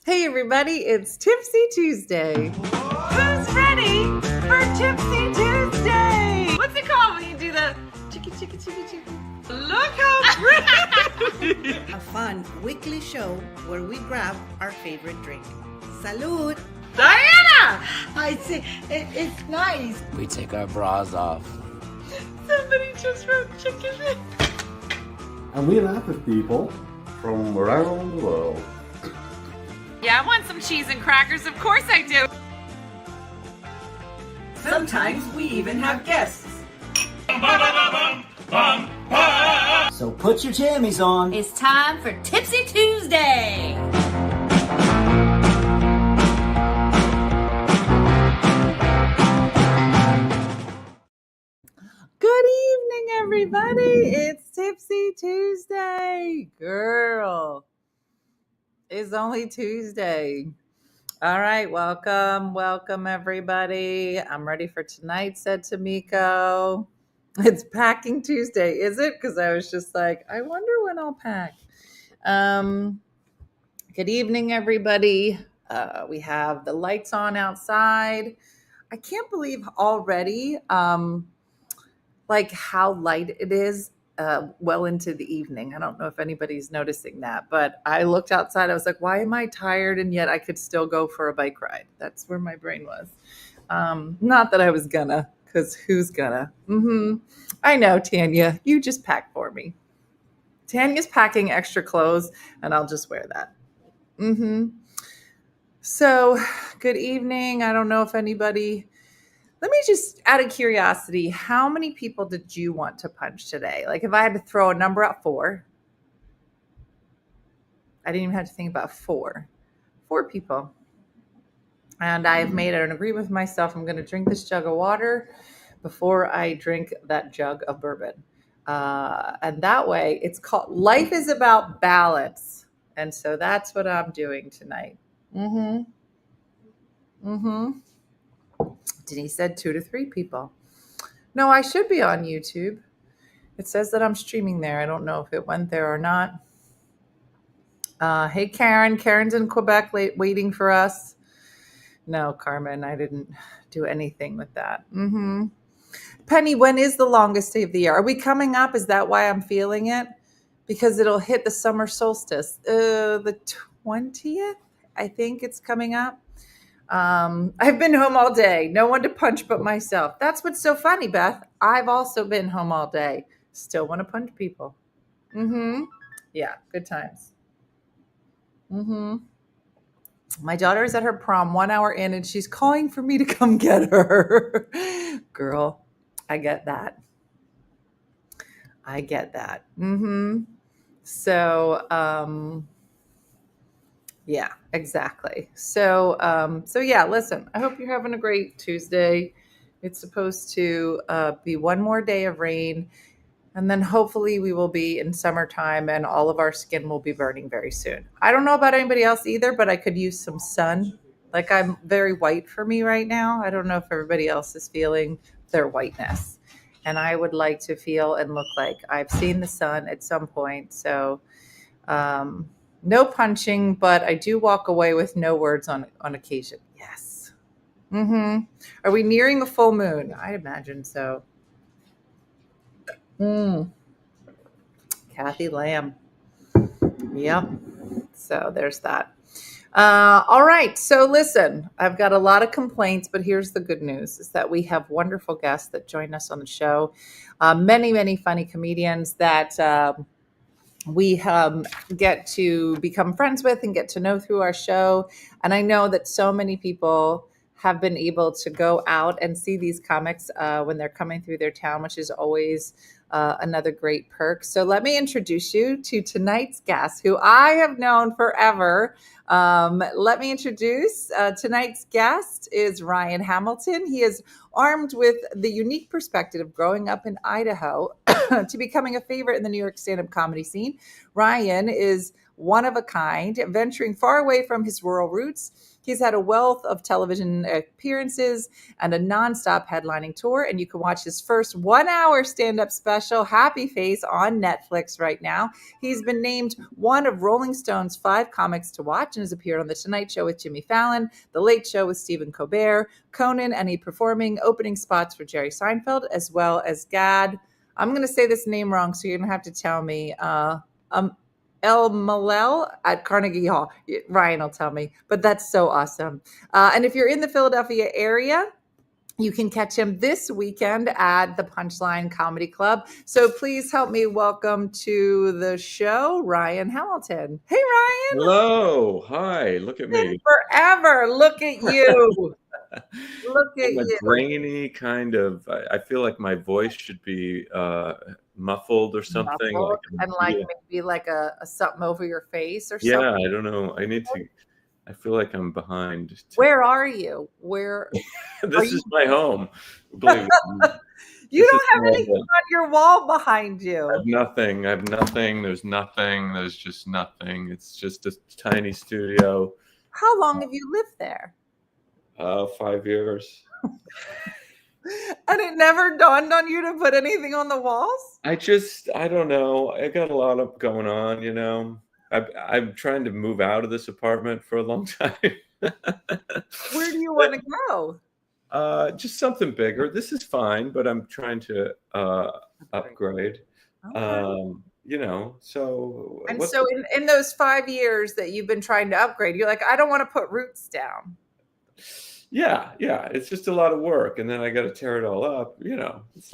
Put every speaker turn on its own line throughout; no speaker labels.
Hey everybody, it's Tipsy Tuesday. Who's ready for Tipsy Tuesday? What's it called when you do the chicka chicka chicka chicka? Look how pretty!
A fun weekly show where we grab our favorite drink. Salud!
Diana!
I see, it's nice.
We take our bras off.
Somebody just wrote chicken.
And we laugh at people from around the world.
Yeah, I want some cheese and crackers, of course I do.
Sometimes we even have guests.
So put your jammies on.
It's time for Tipsy Tuesday.
Good evening, everybody. It's Tipsy Tuesday. Girl, it's only Tuesday. All right, welcome, everybody. I'm ready for tonight, said Tamiko. It's Packing Tuesday, is it? Because I was just like, I wonder when I'll pack. Good evening, everybody. We have the lights on outside. I can't believe already like how light it is well into the evening. I don't know if anybody's noticing that, but I looked outside. I was like, why am I tired? And yet I could still go for a bike ride. That's where my brain was. Not that I was gonna, because who's gonna? I know, Tanya, you just pack for me. Tanya's packing extra clothes and I'll just wear that. So good evening. I don't know if anybody... Let me just, out of curiosity, how many people did you want to punch today? Like if I had to throw a number out, 4. I didn't even have to think about 4. 4 people. And I've made an agreement with myself. I'm going to drink this jug of water before I drink that jug of bourbon. And that way, it's called, life is about balance. And so that's what I'm doing tonight. Denise said 2 to 3 people. No, I should be on YouTube. It says that I'm streaming there. I don't know if it went there or not. Hey, Karen. Karen's in Quebec waiting for us. No, Carmen, I didn't do anything with that. Penny, when is the longest day of the year? Are we coming up? Is that why I'm feeling it? Because it'll hit the summer solstice. The 20th, I think it's coming up. I've been home all day. No one to punch but myself. That's what's so funny, Beth. I've also been home all day. Still want to punch people. Yeah, good times. My daughter is at her prom 1 hour in and she's calling for me to come get her. Girl, I get that. So, yeah, exactly. So yeah, listen, I hope you're having a great Tuesday. It's supposed to be one more day of rain, and then hopefully we will be in summertime and all of our skin will be burning very soon. I don't know about anybody else either, but I could use some sun. Like I'm very white for me right now. I don't know if everybody else is feeling their whiteness. And I would like to feel and look like I've seen the sun at some point. So, no punching, but I do walk away with no words on occasion. Yes. Are we nearing a full moon? I imagine so. Kathy Lamb. Yep. So there's that. All right. So listen, I've got a lot of complaints, but here's the good news is that we have wonderful guests that join us on the show. Many, many funny comedians that we get to become friends with and get to know through our show. And I know that so many people have been able to go out and see these comics when they're coming through their town, which is always another great perk. So let me introduce you to tonight's guest, who I have known forever. Let me introduce tonight's guest is Ryan Hamilton. He is armed with the unique perspective of growing up in Idaho to becoming a favorite in the New York stand-up comedy scene. Ryan is one of a kind, venturing far away from his rural roots. He's had a wealth of television appearances and a nonstop headlining tour. And you can watch his first 1 hour stand up special, Happy Face, on Netflix right now. He's been named one of Rolling Stone's 5 comics to watch and has appeared on The Tonight Show with Jimmy Fallon, The Late Show with Stephen Colbert, Conan, and he's performing opening spots for Jerry Seinfeld, as well as Gad. I'm going to say this name wrong, so you're going to have to tell me. El Malel at Carnegie Hall. Ryan will tell me, but that's so awesome. And if you're in the Philadelphia area, you can catch him this weekend at the Punchline Comedy Club. So please help me welcome to the show, Ryan Hamilton. Hey, Ryan.
Hello. Hi. Look at me.
Forever. Look at you. Look at
I'm a
you.
grainy kind of. I feel like my voice should be muffled or something.
Muffled, and
yeah.
maybe like a something over your face or
Yeah,
something.
I don't know. I feel like I'm behind.
Where are you? Where?
This is my home. Believe me.
You don't have anything on your wall behind you.
I have nothing. There's nothing. There's just nothing. It's just a tiny studio.
How long have you lived there?
5 years.
And it never dawned on you to put anything on the walls?
I don't know. I got a lot of going on, you know. I'm trying to move out of this apartment for a long time.
Where do you want to go?
Just something bigger. This is fine, but I'm trying to upgrade.
Okay.
You know, so
And so in those 5 years that you've been trying to upgrade, you're like, I don't want to put roots down.
Yeah. It's just a lot of work, and then I got to tear it all up. You know, it's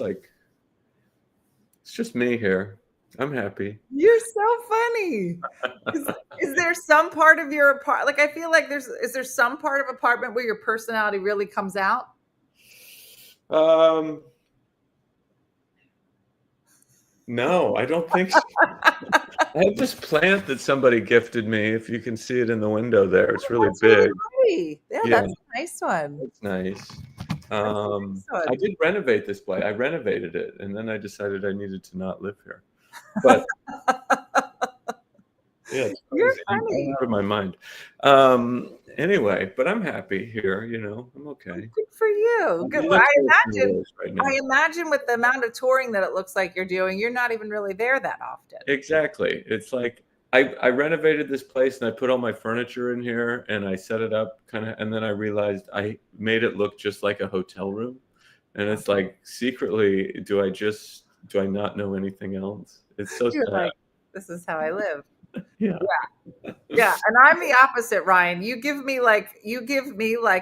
just me here. I'm happy.
You're so funny. Is there some part of your apartment? Like, I feel like is there some part of apartment where your personality really comes out?
No, I don't think so. I have this plant that somebody gifted me. If you can see it in the window there, it's really big.
Really yeah, that's a nice one.
It's nice. I did renovate this place. I renovated it, and then I decided I needed to not live here. But yeah,
You're funny.
I'm out of my mind. Anyway, but I'm happy here. You know, I'm okay.
Good for you. Good.
Well,
I imagine with the amount of touring that it looks like you're doing, you're not even really there that often.
Exactly. It's like I renovated this place and I put all my furniture in here and I set it up and then I realized I made it look just like a hotel room. And it's like, secretly, do I not know anything else? It's so sad.
Like, this is how I live.
Yeah.
And I'm the opposite, Ryan. You give me like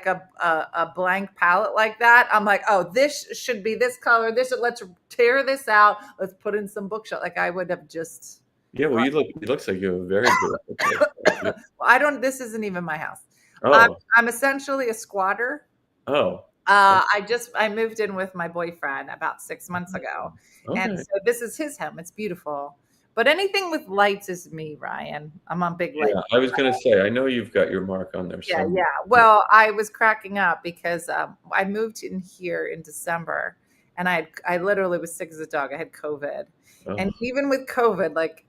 a blank palette like that. I'm like, oh, this should be this color. Let's tear this out. Let's put in some bookshelf. Like, I would have just.
Yeah, well, it looks like you have a very good.
Well, this isn't even my house.
Oh.
I'm essentially a squatter.
Oh.
I moved in with my boyfriend about 6 months ago.
Okay.
And so this is his home. It's beautiful. But anything with lights is me, Ryan. I'm on big lights.
Yeah, I was going to say, I know you've got your mark on there.
Yeah. Well, I was cracking up because I moved in here in December, and I literally was sick as a dog. I had COVID. Oh. And even with COVID, like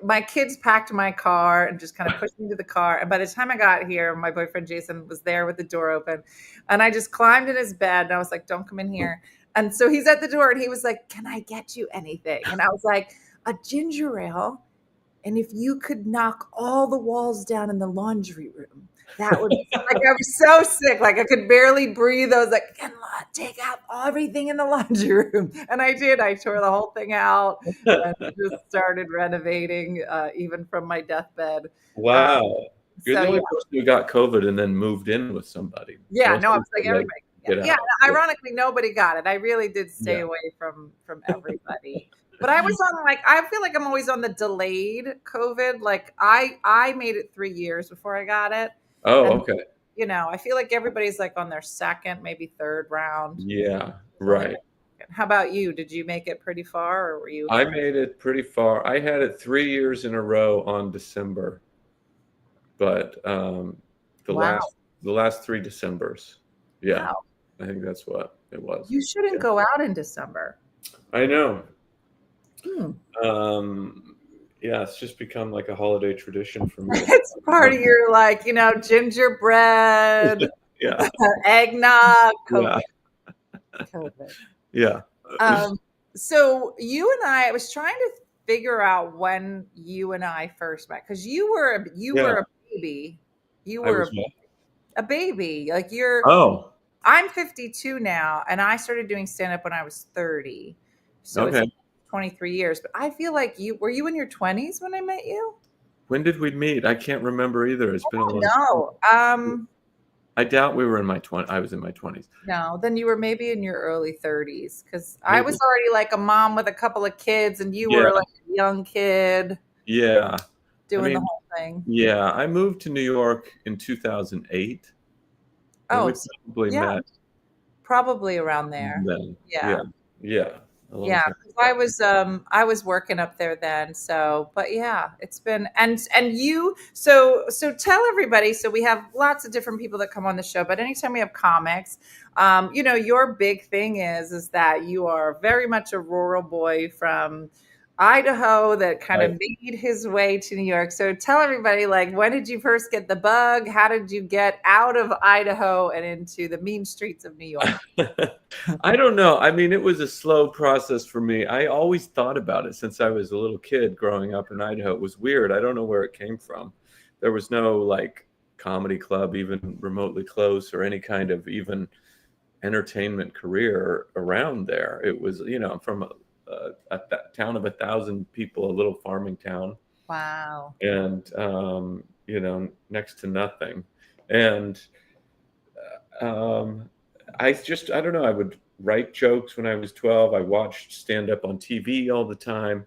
my kids packed my car and just kind of pushed me to the car. And by the time I got here, my boyfriend Jason was there with the door open, and I just climbed in his bed and I was like, don't come in here. And so he's at the door and he was like, can I get you anything? And I was like, a ginger ale. And if you could knock all the walls down in the laundry room, that would be like, I was so sick. Like, I could barely breathe. I was like, take out everything in the laundry room. And I did. I tore the whole thing out and just started renovating, even from my deathbed.
Wow. You're the only person who got COVID and then moved in with somebody.
Yeah, no, I was like, everybody. Yeah, ironically, nobody got it. I really did stay away from everybody. But I was on I feel like I'm always on the delayed COVID. Like, I made it 3 years before I got it.
Oh, okay.
You know, I feel like everybody's like on their second, maybe third round.
Yeah, right.
How about you? Did you make it pretty far, or were you?
I made it pretty far. I had it 3 years in a row on December, but the last 3 Decembers. Yeah, wow. I think that's what it was.
You shouldn't go out in December.
I know. Yeah, it's just become like a holiday tradition for me.
It's part of your, like, gingerbread,
Yeah,
eggnog,
yeah,
COVID.
yeah.
Um, so you and I was trying to figure out when you and I first met, because you
Yeah,
were a baby. You
I
were
was.
a baby. Like
Oh,
I'm 52 now, and I started doing stand up when I was 30. So it's
okay.
23 years. But I feel like you in your 20s when I met you?
When did we meet? I can't remember either. It's been a long time.
No.
I doubt we were in my 20s. I was in my 20s.
No, then you were maybe in your early 30s, because I was
Maybe.
already like a mom with a couple of kids, and you
Yeah,
were like a young kid
yeah. I
doing the
mean,
whole thing.
yeah, I moved to New York in 2008, and
Oh,
we probably
yeah,
met
probably around there.
then.
Yeah.
Yeah, yeah, a long
Yeah,
time
'cause
ago.
I was working up there then, so but yeah, it's been and you so tell everybody, so we have lots of different people that come on the show, but anytime we have comics, your big thing is that you are very much a rural boy from Idaho that kind of
Right.
made his way to New York. So tell everybody, like, when did you first get the bug? How did you get out of Idaho and into the mean streets of New York?
I don't know. I mean, it was a slow process for me. I always thought about it since I was a little kid growing up in Idaho. It was weird. I don't know where it came from. There was no like comedy club even remotely close or any kind of even entertainment career around there. It was, I'm from a town of 1,000 people, a little farming town,
Wow.
and next to nothing. And um, I don't know. I would write jokes when I was 12. I watched stand up on TV all the time.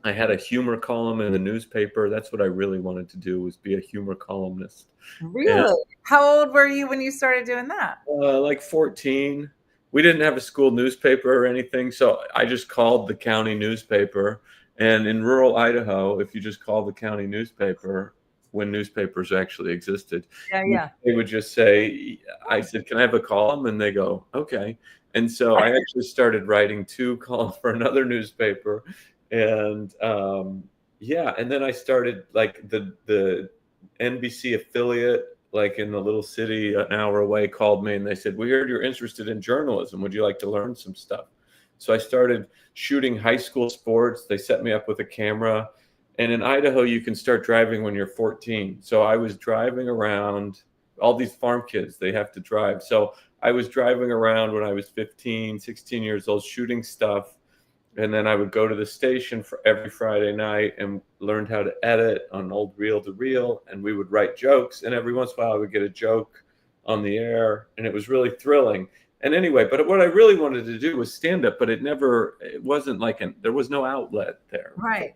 I had a humor column in the newspaper. That's what I really wanted to do, was be a humor columnist. And
Really? How old were you when you started doing that?
like 14, we didn't have a school newspaper or anything, so I just called the county newspaper. And in rural Idaho, if you just call the county newspaper, when newspapers actually existed,
Yeah, yeah.
they would just say, I said, "Can I have a column?" And they go, "Okay." And so I actually started writing two columns for another newspaper. And yeah, and then I started like the NBC affiliate, like in the little city an hour away, called me and they said, "We heard you're interested in journalism. Would you like to learn some stuff?" So I started shooting high school sports. They set me up with a camera. And in Idaho, you can start driving when you're 14. So I was driving around. All these farm kids, they have to drive. So I was driving around when I was 15, 16 years old, shooting stuff. And then I would go to the station for every Friday night and learned how to edit on old reel to reel. And we would write jokes. And every once in a while, I would get a joke on the air. And it was really thrilling. And anyway, but what I really wanted to do was stand up, but it wasn't like there was no outlet there.
Right.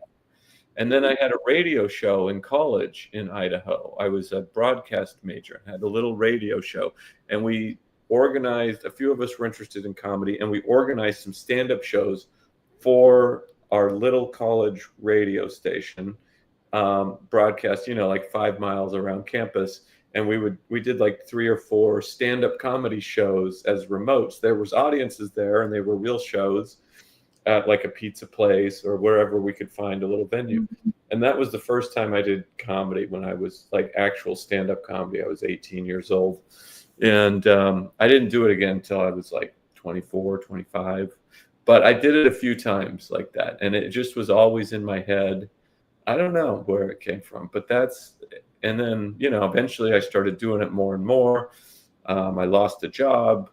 And then I had a radio show in college in Idaho. I was a broadcast major, had a little radio show, and we organized, a few of us were interested in comedy, and we organized some stand-up shows for our little college radio station, broadcast, like 5 miles around campus. And we did like 3 or 4 stand-up comedy shows as remotes. There was audiences there, and they were real shows at like a pizza place or wherever we could find a little venue. And that was the first time I did comedy, when I was like actual stand-up comedy. I was 18 years old. And I didn't do it again until I was like 24, 25. But I did it a few times like that. And it just was always in my head. I don't know where it came from, but and then, eventually I started doing it more and more. I lost a job.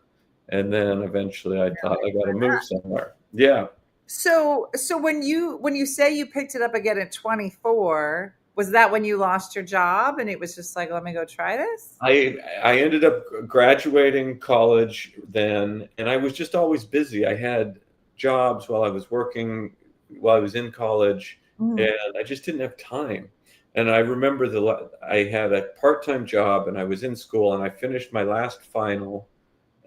And then eventually I thought I got to move somewhere. Yeah.
So when you say you picked it up again at 24, was that when you lost your job and it was just like, let me go try this?
I ended up graduating college then, and I was just always busy. I had jobs while I was working, while I was in college, and I just didn't have time. And I remember I had a part-time job, and I was in school, and I finished my last final.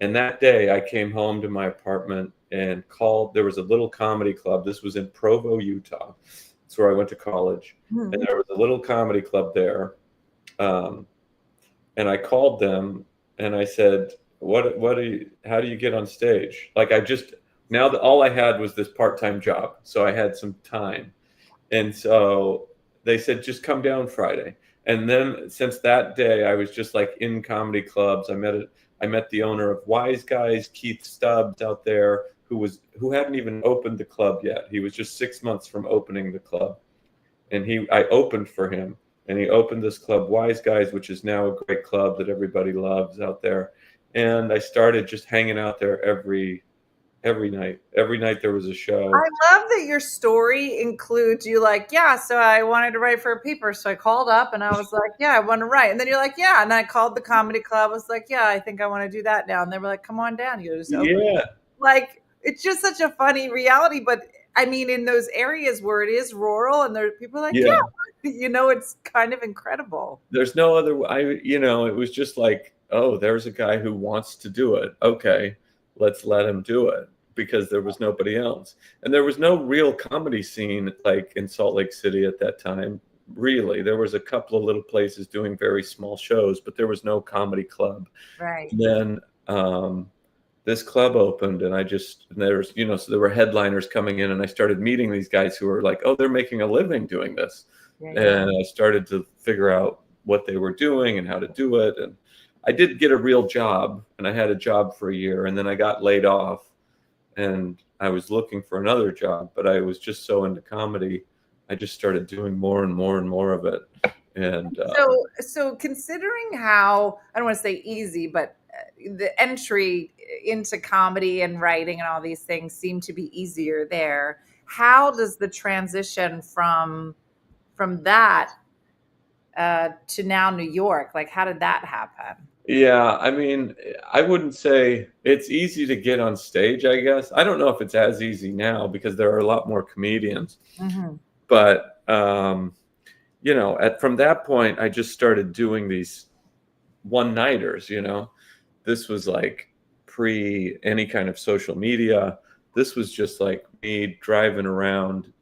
And that day, I came home to my apartment and called. There was a little comedy club. This was in Provo, Utah. That's where I went to college, and there was a little comedy club there. And I called them and I said, how do you get on stage? Like, now that all I had was this part-time job. So I had some time. And so they said, just come down Friday. And then since that day, I was just like in comedy clubs. I met the owner of Wise Guys, Keith Stubbs out there, who hadn't even opened the club yet. He was just 6 months from opening the club. And I opened for him, and he opened this club, Wise Guys, which is now a great club that everybody loves out there. And I started just hanging out there every night. Every night there was a show.
I love that your story includes you like, yeah, so I wanted to write for a paper. So I called up and I was like, yeah, I want to write. And then you're like, yeah. And I called the comedy club. I was like, yeah, I think I want to do that now. And they were like, come on down. You just open.
Yeah.
Like, it's just such a funny reality. But I mean, in those areas where it is rural and there people are like, yeah, it's kind of incredible.
There's no other it was just like, oh, there's a guy who wants to do it. Okay, let's let him do it, because there was nobody else. And there was no real comedy scene like in Salt Lake City at that time. Really, there was a couple of little places doing very small shows, but there was no comedy club.
Right.
And then this club opened, and there's, so there were headliners coming in, and I started meeting these guys who were like, oh, they're making a living doing this. And I started to figure out what they were doing and how to do it. And I did get a real job, and I had a job for a year, and then I got laid off, and I was looking for another job, but I was just so into comedy, I just started doing more and more and more of it. And
so considering how, I don't want to say easy, but the entry into comedy and writing and all these things seem to be easier there. How does the transition from that to now New York, like how did that happen?
Yeah, I mean, I wouldn't say it's easy to get on stage, I guess. I don't know if it's as easy now because there are a lot more comedians.
Mm-hmm.
But, from that point, I just started doing these one-nighters, This was like pre any kind of social media. This was just like me driving around,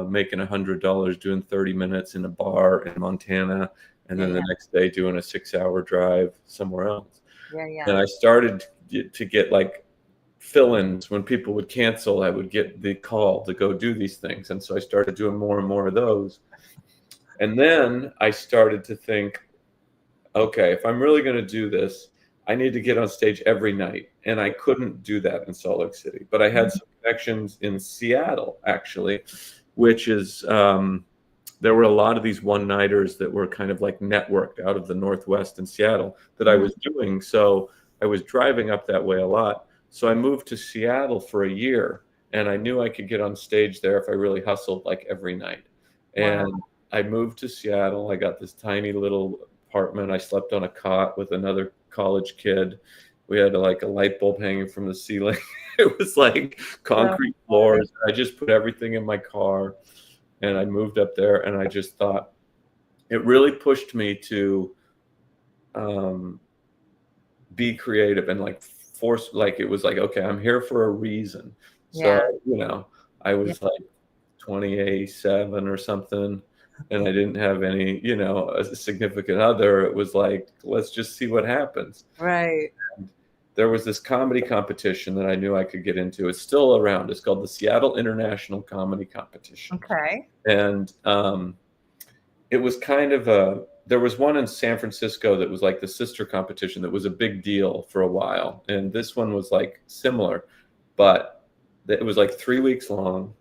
making $100 doing 30 minutes in a bar in Montana. And then the next day doing a 6-hour drive somewhere else. And I started to get like fill-ins. When people would cancel, I would get the call to go do these things. And so I started doing more and more of those. And then I started to think, okay, if I'm really going to do this, I need to get on stage every night. And I couldn't do that in Salt Lake City. But I had some connections in Seattle, actually, which is... there were a lot of these one-nighters that were kind of like networked out of the Northwest in Seattle that I was doing. So I was driving up that way a lot. So I moved to Seattle for a year, and I knew I could get on stage there if I really hustled like every night. And I moved to Seattle. I got this tiny little apartment. I slept on a cot with another college kid. We had like a light bulb hanging from the ceiling. It was like concrete floors. I just put everything in my car. And I moved up there, and I just thought it really pushed me to be creative and like force, like it was like, okay, I'm here for a reason. So, I was like 27 or something, and I didn't have any, a significant other. It was like, let's just see what happens.
Right.
And there was this comedy competition that I knew I could get into. It's still around. It's called the Seattle International Comedy Competition.
Okay.
And it was kind of there was one in San Francisco that was like the sister competition that was a big deal for a while. And this one was like similar, but it was like 3 weeks long.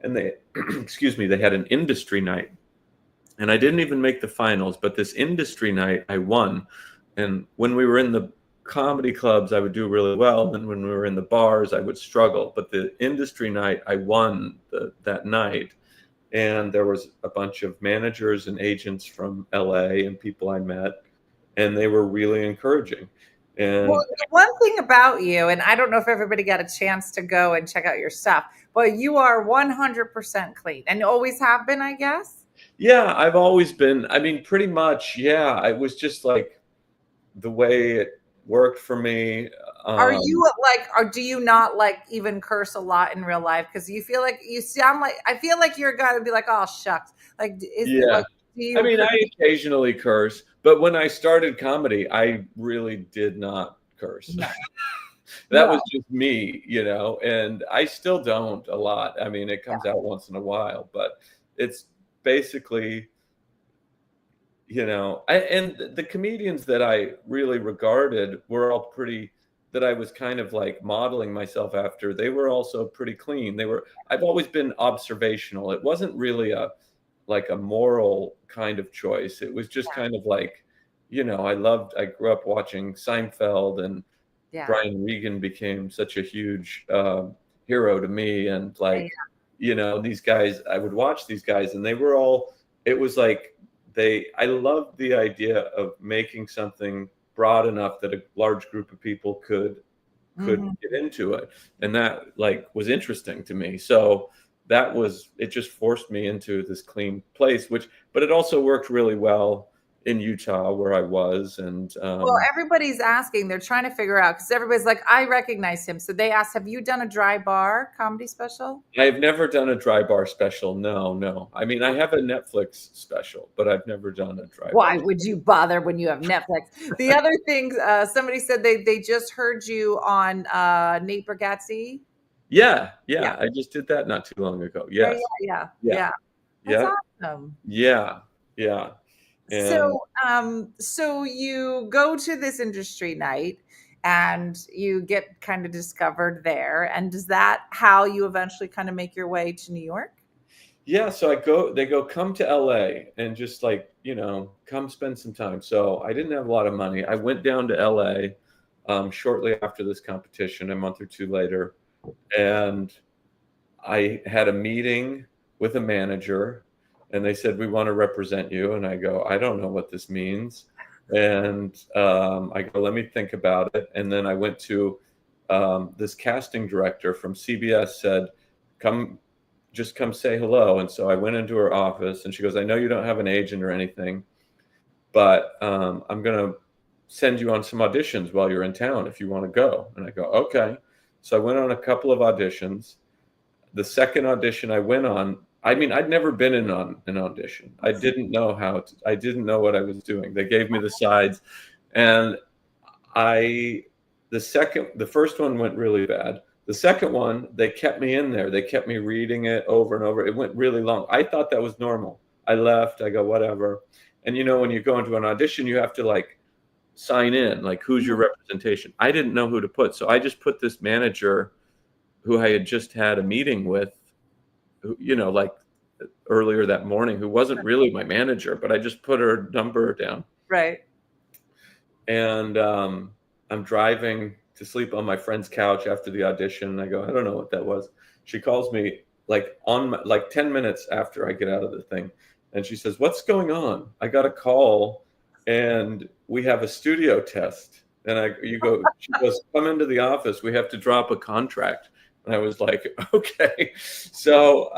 And they, they had an industry night. And I didn't even make the finals, but this industry night I won. And when we were in the comedy clubs, I would do really well. And when we were in the bars, I would struggle. But the industry night, I won that night. And there was a bunch of managers and agents from LA and people I met, and they were really encouraging. And
the one thing about you, and I don't know if everybody got a chance to go and check out your stuff, but you are 100% clean and always have been, I guess.
Yeah, I've always been. I mean, pretty much. Yeah, it was just like the way it worked for me.
Are you like, or do you not like even curse a lot in real life? Because you feel like you sound like, I feel like you're a guy to be like, oh shucks. Like, I
mean, I occasionally curse, but when I started comedy, I really did not curse. No. That was just me, and I still don't a lot. I mean, it comes out once in a while, but it's basically, and the comedians that I really regarded were all pretty, that I was kind of like modeling myself after. They were also pretty clean. I've always been observational. It wasn't really like a moral kind of choice. It was just kind of like, I grew up watching Seinfeld, and
Yeah.
Brian Regan became such a huge hero to me. And like, these guys, I would watch these guys, and it was like, I loved the idea of making something broad enough that a large group of people could get into it. And that like was interesting to me. So it just forced me into this clean place, but it also worked really well in Utah where I was. And
Well, everybody's asking, they're trying to figure out, because everybody's like, I recognize him. So they asked, have you done a dry bar comedy special?
I've never done a dry bar special. No. I mean, I have a Netflix special, but I've never done a dry bar.
Why would you bother when you have Netflix? The other thing, somebody said they just heard you on Nate Bargatze.
Yeah. I just did that not too long ago. Yes.
Yeah.
Yeah.
That's awesome.
Yeah. And
So you go to this industry night and you get kind of discovered there. And is that how you eventually kind of make your way to New York?
yeah, so they go, come to LA and just like, come spend some time. So I didn't have a lot of money. I went down to LA shortly after this competition, a month or two later. And I had a meeting with a manager, and they said, we want to represent you. And I go, I don't know what this means. And I go, let me think about it. And then I went to this casting director from CBS, said, just come say hello. And so I went into her office, and she goes, I know you don't have an agent or anything, but I'm going to send you on some auditions while you're in town if you want to go. And I go, okay. So I went on a couple of auditions. The second audition I went on, I mean, I'd never been in on an audition. I didn't know I didn't know what I was doing. They gave me the sides, and the first one went really bad. The second one, they kept me in there. They kept me reading it over and over. It went really long. I thought that was normal. I left. I go, whatever. And when you go into an audition, you have to like sign in, like, who's your representation? I didn't know who to put. So I just put this manager who I had just had a meeting with, like earlier that morning, who wasn't really my manager, but I just put her number down.
Right.
And I'm driving to sleep on my friend's couch after the audition. And I go, I don't know what that was. She calls me like 10 minutes after I get out of the thing. And she says, what's going on? I got a call and we have a studio test. And she goes, come into the office. We have to drop a contract. And I was like, okay. So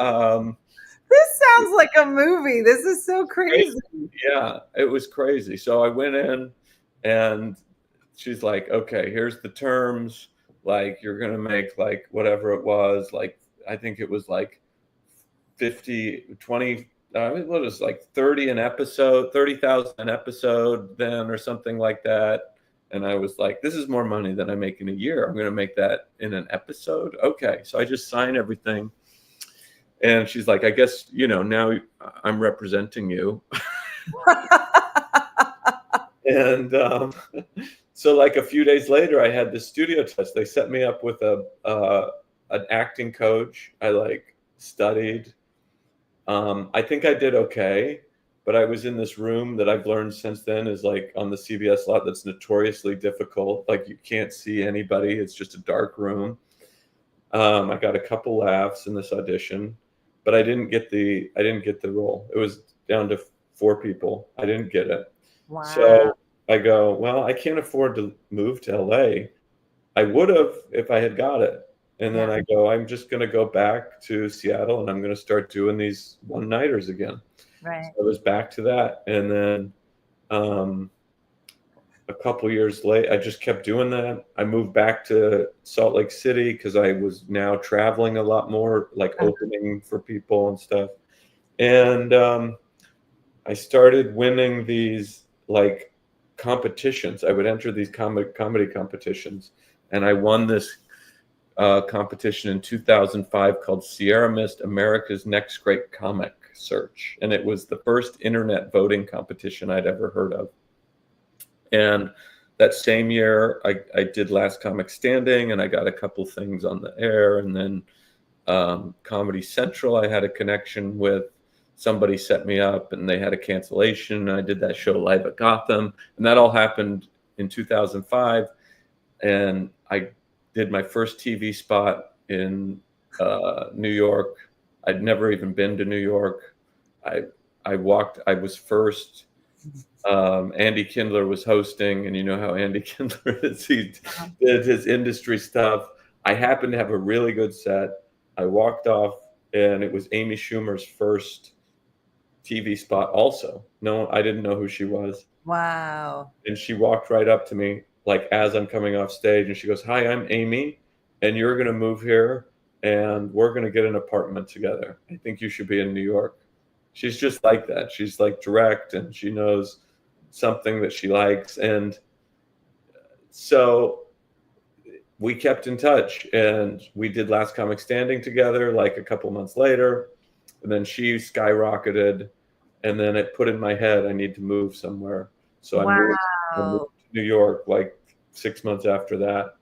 this sounds like a movie. This is so crazy.
Yeah, it was crazy. So I went in, and she's like, okay, here's the terms. Like, you're going to make like whatever it was. Like, I think it was like 20, what is like 30 an episode, 30,000 an episode then, or something like that. And I was like, this is more money than I make in a year. I'm going to make that in an episode. Okay. So I just sign everything. And she's like, I guess, now I'm representing you. And so like a few days later, I had this studio test. They set me up with an acting coach. I like studied. I think I did okay. But I was in this room that I've learned since then is like on the CBS lot that's notoriously difficult. Like, you can't see anybody. It's just a dark room. I got a couple laughs in this audition, but I didn't get the role. It was down to 4 people. I didn't get it.
Wow.
So I go, well, I can't afford to move to LA. I would have if I had got it. And then I go, I'm just going to go back to Seattle, and I'm going to start doing these one-nighters again.
Right.
So I was back to that. And then a couple years later, I just kept doing that. I moved back to Salt Lake City because I was now traveling a lot more, like opening for people and stuff. And I started winning these like competitions. I would enter these comedy competitions, and I won this competition in 2005 called Sierra Mist America's Next Great Comic. search, and it was the first internet voting competition I'd ever heard of. And that same year, I did Last Comic Standing, and I got a couple things on the air. And then Comedy Central, I had a connection with. Somebody set me up, and they had a cancellation. I did that show live at Gotham, and that all happened in 2005. And I did my first TV spot in New York. I'd never even been to New York. I was first. Andy Kindler was hosting, and you know how Andy Kindler is. He did his industry stuff. I happened to have a really good set. I walked off, and it was Amy Schumer's first TV spot also. No, I didn't know who she was.
Wow.
And she walked right up to me, like as I'm coming off stage, and she goes, "Hi, I'm Amy, and you're going to move here, and we're going to get an apartment together. I think you should be in New York." She's just like that. She's like direct, and she knows something that she likes. And so we kept in touch, and we did Last Comic Standing together like a couple months later. And then she skyrocketed, and then it put in my head, I need to move somewhere. So I moved to New York like 6 months after that.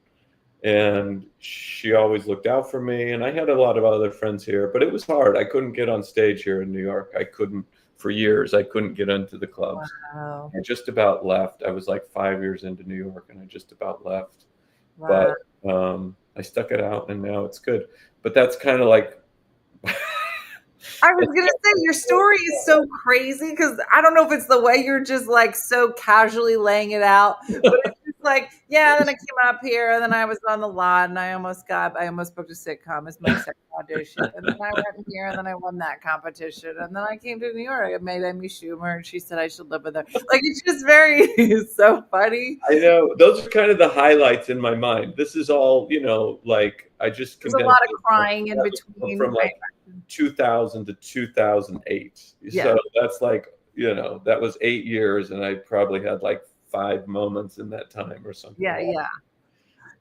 And she always looked out for me. And I had a lot of other friends here, but it was hard. I couldn't get on stage here in New York. I couldn't, for years, I couldn't get into the clubs.
Wow.
I just about left. I was like 5 years into New York, and I just about left.
Wow.
But I stuck it out, and now it's good. But that's kind of like...
I was going to say, your story is so crazy because I don't know if it's the way you're just like so casually laying it out, but it's just like, yeah, then I came up here and then I was on the lot and I almost booked a sitcom as my second audition. And then I went here and then I won that competition. And then I came to New York. I met Amy Schumer and she said I should live with her. Like, it's just very, so funny.
I know. Those are kind of the highlights in my mind. This is all, like I just...
There's a lot of crying in between.
From like 2000 to 2008.
Yeah.
So that's like, that was 8 years, and I probably had like 5 moments in that time or something.
Yeah,
like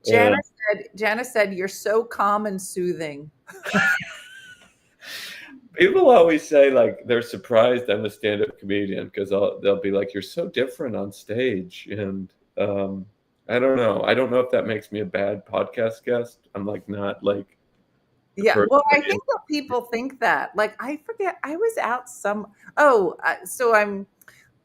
yeah. Janice said, you're so calm and soothing.
People always say like they're surprised I'm a stand-up comedian because they'll be like, you're so different on stage. And I don't know. I don't know if that makes me a bad podcast guest. I'm like not like...
Yeah, well, I think that people think that. Like, I forget, I was out so I'm,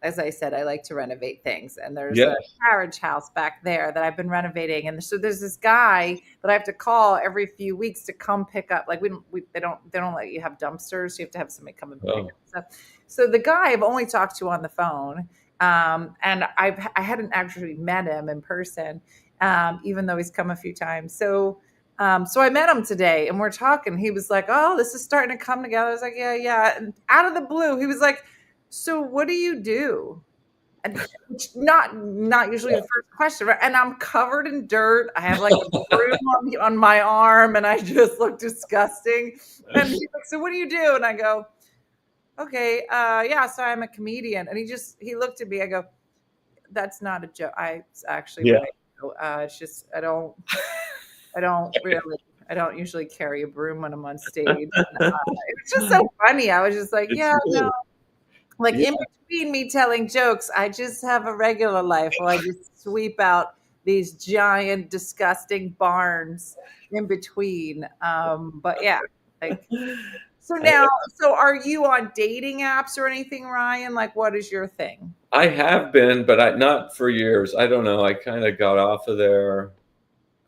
as I said, I like to renovate things. And there's a carriage house back there that I've been renovating. And so there's this guy that I have to call every few weeks to come pick up. Like, they don't let you have dumpsters. You have to have somebody come and pick up stuff. So the guy I've only talked to on the phone, and I hadn't actually met him in person, even though he's come a few times. So I met him today and we're talking. He was like, "Oh, this is starting to come together." I was like, yeah. And out of the blue, he was like, "So what do you do?" And not usually the first question, right? And I'm covered in dirt. I have like a broom on my arm and I just look disgusting. And he's like, "So what do you do?" And I go, "Okay, yeah, so I'm a comedian." And he looked at me. I go, "That's not a joke. I actually, it's just, I don't usually carry a broom when I'm on stage." It was just so funny. I was just like, in between me telling jokes, I just have a regular life where I just sweep out these giant, disgusting barns in between. But yeah, like, so are you on dating apps or anything, Ryan? Like, what is your thing?
I have been, but not for years. I don't know. I kind of got off of there.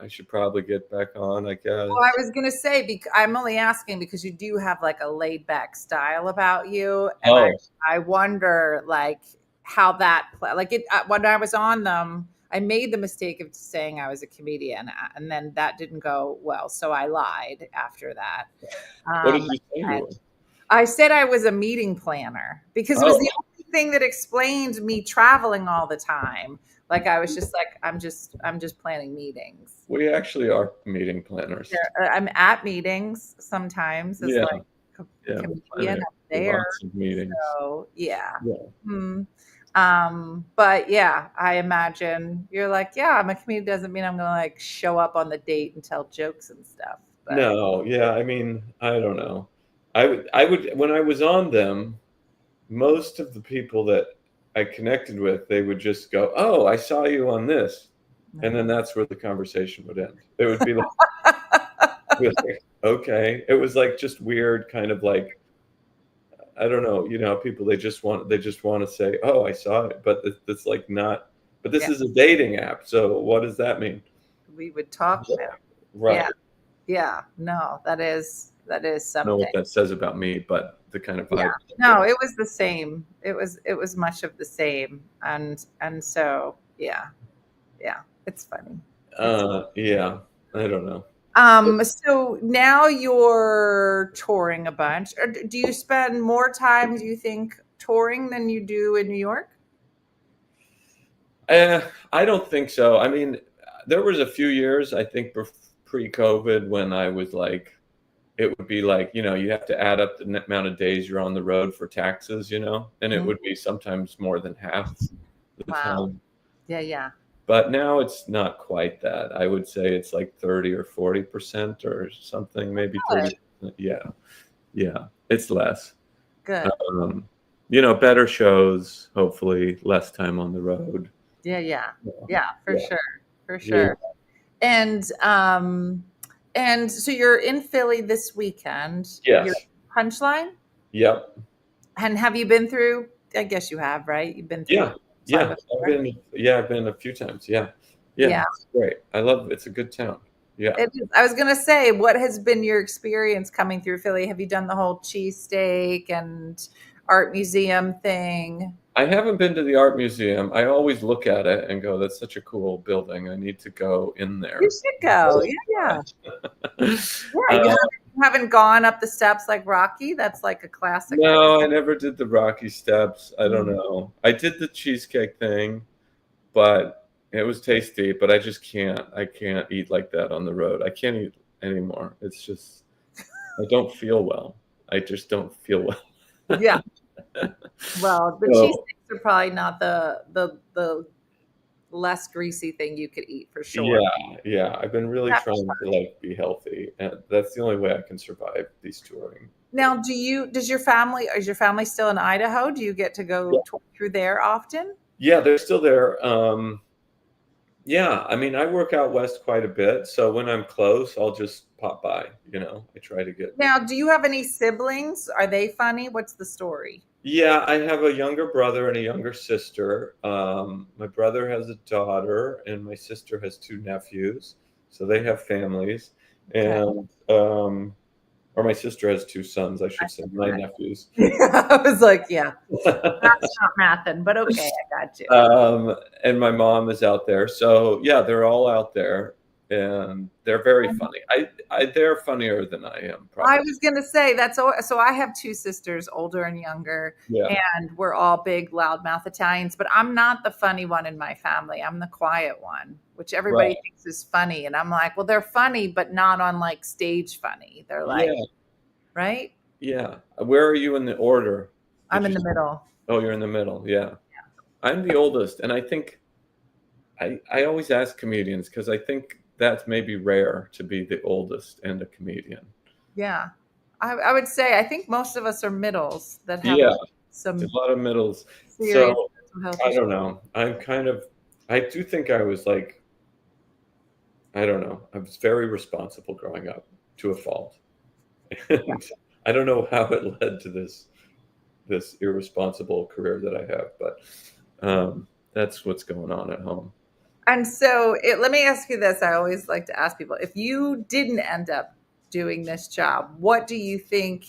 I should probably get back on, I guess.
Well, I was going to say, I'm only asking because you do have like a laid back style about you. And I wonder like how that, when I was on them, I made the mistake of saying I was a comedian and then that didn't go well. So I lied after that.
What did you say?
I said I was a meeting planner because it was the only thing that explained me traveling all the time. Like I was just like, I'm just planning meetings.
We actually are meeting planners.
I'm at meetings sometimes as like a comedian up there.
Lots of meetings.
So but yeah, I imagine you're like, I'm a comedian doesn't mean I'm gonna like show up on the date and tell jokes and stuff. But.
No, I mean, I don't know. I would when I was on them, most of the people that I connected with, they would just go, "Oh, I saw you on this," and then that's where the conversation would end. It would be like, okay. It was like just weird, kind of like, I don't know, people they just want to say, "Oh, I saw it," but it's like not. But this
Yeah.
is a dating app, so what does that mean?
We would talk now.
Right.
Yeah. Yeah. No, that is
I don't know
something.
what that says about me, but the kind of vibe.
No, it was the same. It was much of the same. And so yeah. Yeah. It's funny.
Yeah, I don't know.
So now you're touring a bunch. Or do you spend more time, do you think, touring than you do in New York?
I don't think so. I mean, there was a few years, I think, pre-COVID when I was like, it would be like, you have to add up the amount of days you're on the road for taxes, and it
Mhm.
would be sometimes more than half the
Wow.
time.
Yeah, yeah.
But now it's not quite that. I would say it's like 30 or 40% or something, maybe
Good.
30%. Yeah. Yeah. It's less.
Good.
Um, better shows, hopefully, less time on the road.
Yeah, yeah.
Yeah.
Yeah, for
Yeah.
sure. For
Yeah.
sure. And so you're in Philly this weekend. You're
Yes.
Punchline?
Yep.
And have you been through? I guess you have, right? You've been through
Yeah.
Punchline
Yeah.
before?
I've been a few times. Yeah. Yeah.
Yeah.
It's great. I love it. It's a good town. Yeah.
It is. I was gonna say, what has been your experience coming through Philly? Have you done the whole cheesesteak and art museum thing?
I haven't been to the art museum. I always look at it and go, that's such a cool building. I need to go in there.
You should go. Yeah, yeah. Yeah, you haven't gone up the steps like Rocky? That's like a classic.
No, I never did the Rocky Steps. I don't
Mm.
know. I did the cheesecake thing, but it was tasty, but I just can't. I can't eat like that on the road. I can't eat anymore. It's just, I don't feel well. I just don't feel well.
Yeah. Well, the
So,
cheesesteaks are probably not the less greasy thing you could eat for sure.
yeah. I've been really
That's
trying to like be healthy, and that's the only way I can survive these touring.
Now, is your family still in Idaho? Do you get to go
Yeah.
tour through there often?
Yeah, they're still there. Yeah, I mean, I work out west quite a bit, so when I'm close, I'll just pop by. I try to get.
Now, do you have any siblings? Are they funny? What's the story?
Yeah, I have a younger brother and a younger sister. My brother has a daughter, and my sister has two nephews, so they have families. And or my sister has two sons, I should say, my nephews.
I was like, yeah, that's not mathing, but okay, I got you.
And my mom is out there, so yeah, they're all out there, and they're very funny. They're funnier than I am,
I
probably.
was gonna say so. I have two sisters, older and younger,
Yeah.
and we're all big loudmouth Italians. But I'm not the funny one in my family. I'm the quiet one, which everybody
Right.
thinks is funny. And I'm like, well, they're funny, but not on like stage funny. They're like,
Yeah.
right?
Yeah. Where are you in the order?
I'm
Did
in
you
the middle.
Oh, you're in the middle. Yeah. I'm the oldest, and I think I always ask comedians because I think that's maybe rare to be the oldest and a comedian.
Yeah, I would say I think most of us are middles that have
Yeah,
some
a lot of middles.
serious
So
mental health
I
issues.
don't know. I do think I was like, I don't know. I was very responsible growing up to a fault. And I don't know how it led to this irresponsible career that I have, but that's what's going on at home.
And so let me ask you this. I always like to ask people, if you didn't end up doing this job, what do you think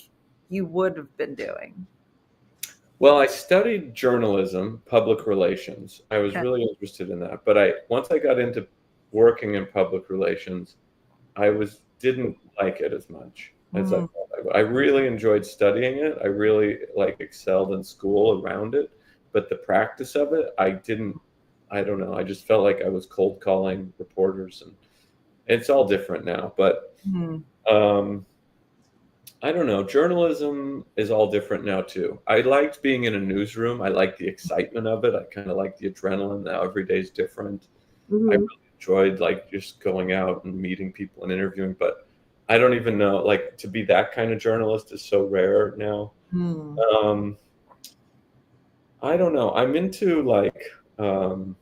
you would have been doing?
Well, I studied journalism, public relations. I was
Okay.
really interested in that. But once I got into working in public relations, didn't like it as much as I
Mm.
thought I would. I really enjoyed studying it. I really excelled in school around it. But the practice of it, I don't know. I just felt like I was cold calling reporters, and it's all different now. But
Mm.
I don't know. Journalism is all different now too. I liked being in a newsroom. I liked the excitement of it. I kind of like the adrenaline. Now every day is different. I
Mhm.
really enjoyed just going out and meeting people and interviewing. But I don't even know, like, to be that kind of journalist is so rare now.
Hmm.
Um, I don't know. I'm into like um,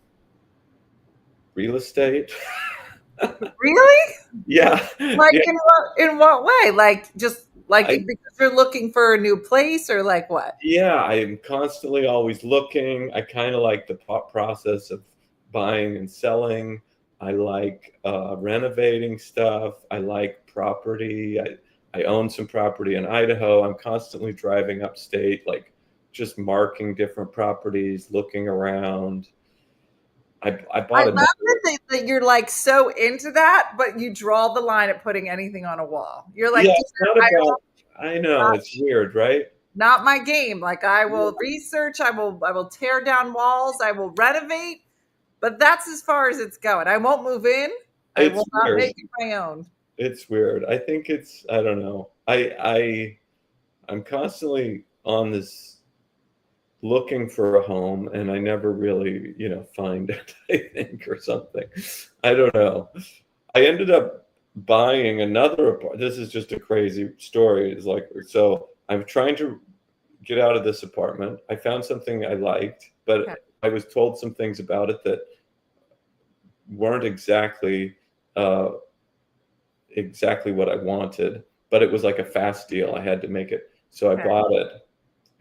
real estate.
Really?
Yeah,
Like
yeah.
in what way? Like just like
I
because you're looking for a new place or like what?
Yeah, I am constantly always looking. I kind of like the process of buying and selling. I like renovating stuff. I like property. I own some property in Idaho. I'm constantly driving upstate, like just marking different properties, looking around. I
I
bought
love
another.
that you're like so into that, but you draw the line at putting anything on a wall. You're
Yeah,
like,
it's not
I
about. I know
not,
it's weird, right?
not my game. Like I will research, I will tear down walls, I will renovate, but that's as far as it's going. I won't move in. I
It's
will not
weird.
make it my own.
It's weird. I think it's. I don't know. I'm constantly on this looking for a home and I never really, find it, I think, or something. I don't know. I ended up buying another apartment. This is just a crazy story. It's like, so I'm trying to get out of this apartment. I found something I liked,
Okay.
but I was told some things about it that weren't uh, exactly what I wanted, but it was like a fast deal. I had to make it. So I
Okay.
bought it.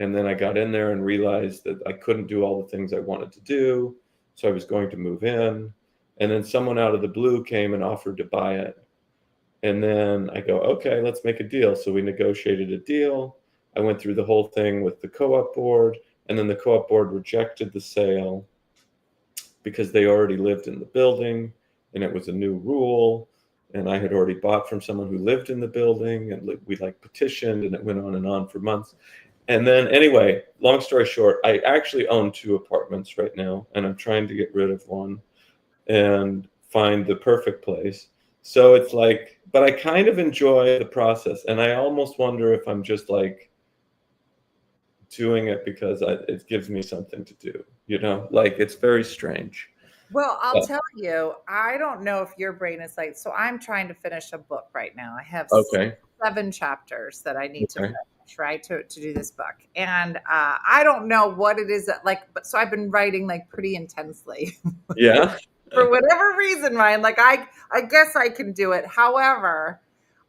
And then I got in there and realized that I couldn't do all the things I wanted to do. So I was going to move in. And then someone out of the blue came and offered to buy it. And then I go, okay, let's make a deal. So we negotiated a deal. I went through the whole thing with the co op board. And then the co op board rejected the sale because they already lived in the building and it was a new rule. And I had already bought from someone who lived in the building and we like petitioned and it went on for months. And then, anyway, long story short, I actually own two apartments right now, and I'm trying to get rid of one and find the perfect place. So it's like, but I kind of enjoy the process, and I almost wonder if I'm just like doing it because it gives me something to do, like it's very strange.
Well, I'll
But,
tell you, I don't know if your brain is like, so I'm trying to finish a book right now. I have
okay,
7 chapters that I need to
okay,
finish, right, to do this book. And I don't know what it is that, like, but so I've been writing like pretty intensely
yeah,
for whatever reason, Ryan. Like, I guess I can do it. However,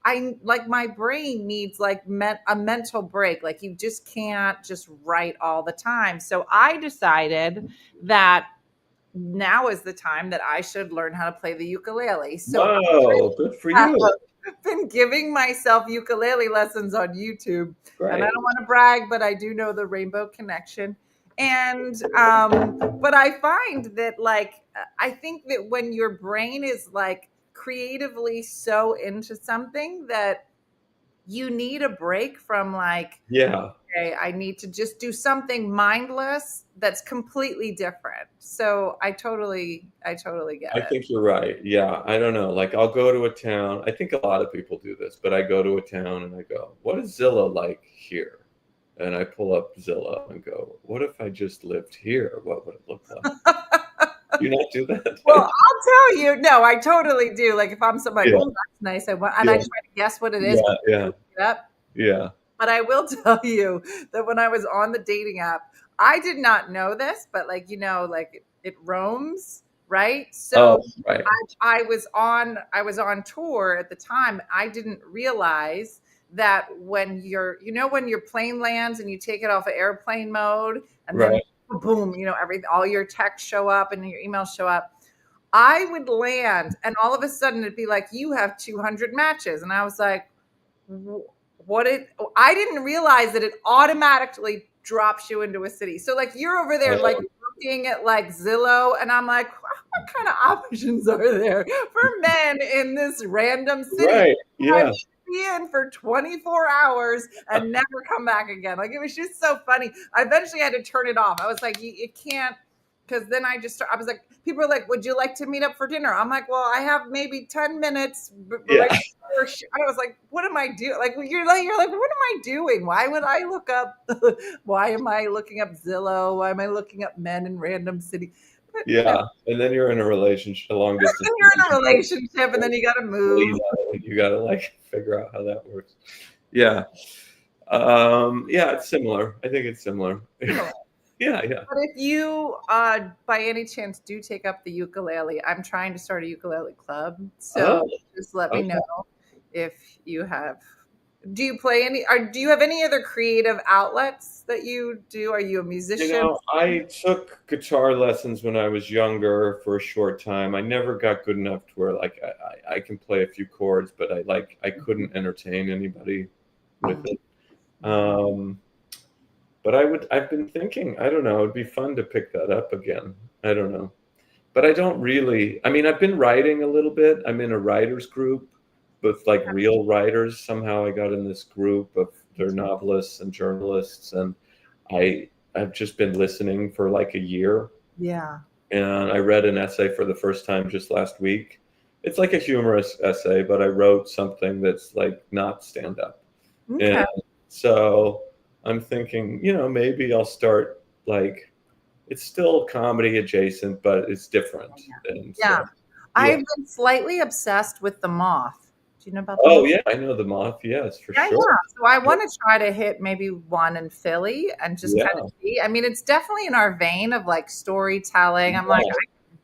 I like my brain needs like a mental break. Like, you just can't just write all the time. So I decided that now is the time that I should learn how to play the ukulele. So
wow, good for
I
you,
have been giving myself ukulele lessons on YouTube. And I
great,
don't want to brag, but I do know the Rainbow Connection. And but I find that like I think that when your brain is like creatively so into something that you need a break from like,
yeah.
okay, I need to just do something mindless that's completely different. So I totally get
I
it.
think you're right. Yeah, I don't know. Like I'll go to a town. I think a lot of people do this, but I go to a town and I go, "What is Zillow like here?" And I pull up Zillow and go, "What if I just lived here? What would it look like?" Do you not do
Well,
that?
I'll tell you, no, I totally do. Like if I'm somebody,
Yeah,
oh, that's nice. I want, and I
yeah,
try to guess what it is
yeah,
before I
yeah,
look it up.
yeah.
But I will tell you that when I was on the dating app, I did not know this, but like like it roams, right? So
Oh, right,
I was on tour at the time. I didn't realize that when when your plane lands and you take it off of airplane mode and then
right,
boom, everything, all your texts show up and your emails show up. I would land and all of a sudden it'd be like, you have 200 matches. And I was like, what it, I didn't realize that it automatically drops you into a city. So like you're over there like
um,
looking at like Zillow and I'm like, what kind of options are there for men in this random city?
right.
I
Yeah,
should be in for 24 hours and never come back again. Like it was just so funny. I eventually had to turn it off. I was like, you can't, because then I was like, people are like, would you like to meet up for dinner? I'm like, well, I have maybe 10 minutes right
yeah.
before I was like, what am I doing? Like, you're like, what am I doing? Why would I look up? Why am I looking up Zillow? Why am I looking up men in random city?
Yeah, and then you're in a relationship, a long distance
Then you're in a
relationship.
relationship, and then you got to move.
You gotta like figure out how that works. Yeah. Yeah, it's similar. I think it's similar.
Similar.
Yeah, yeah.
But if you, by any chance, do take up the ukulele, I'm trying to start a ukulele club. So
Oh,
just let me
okay.
know if you have. Do you play any? Or do you have any other creative outlets that you do? Are you a musician?
I took guitar lessons when I was younger for a short time. I never got good enough to where like I can play a few chords, but I couldn't entertain anybody with it. But I've been thinking, I don't know, it'd be fun to pick that up again. I don't know. But I don't really, I mean, I've been writing a little bit. I'm in a writers group with like real writers. Somehow I got in this group of they're novelists and journalists, and I've just been listening for like a year.
Yeah.
And I read an essay for the first time just last week. It's like a humorous essay, but I wrote something that's like not stand up.
Okay.
And so I'm thinking, maybe I'll start like it's still comedy adjacent, but it's different. And
Yeah.
so,
I've been slightly obsessed with The Moth. Do you know about The
Oh
Moth?
yeah, I know the Moth. Yes, for
Yeah,
sure.
yeah. So I want to try to hit maybe one in Philly and just kind
Yeah.
of see. I mean, it's definitely in our vein of like storytelling. I'm like,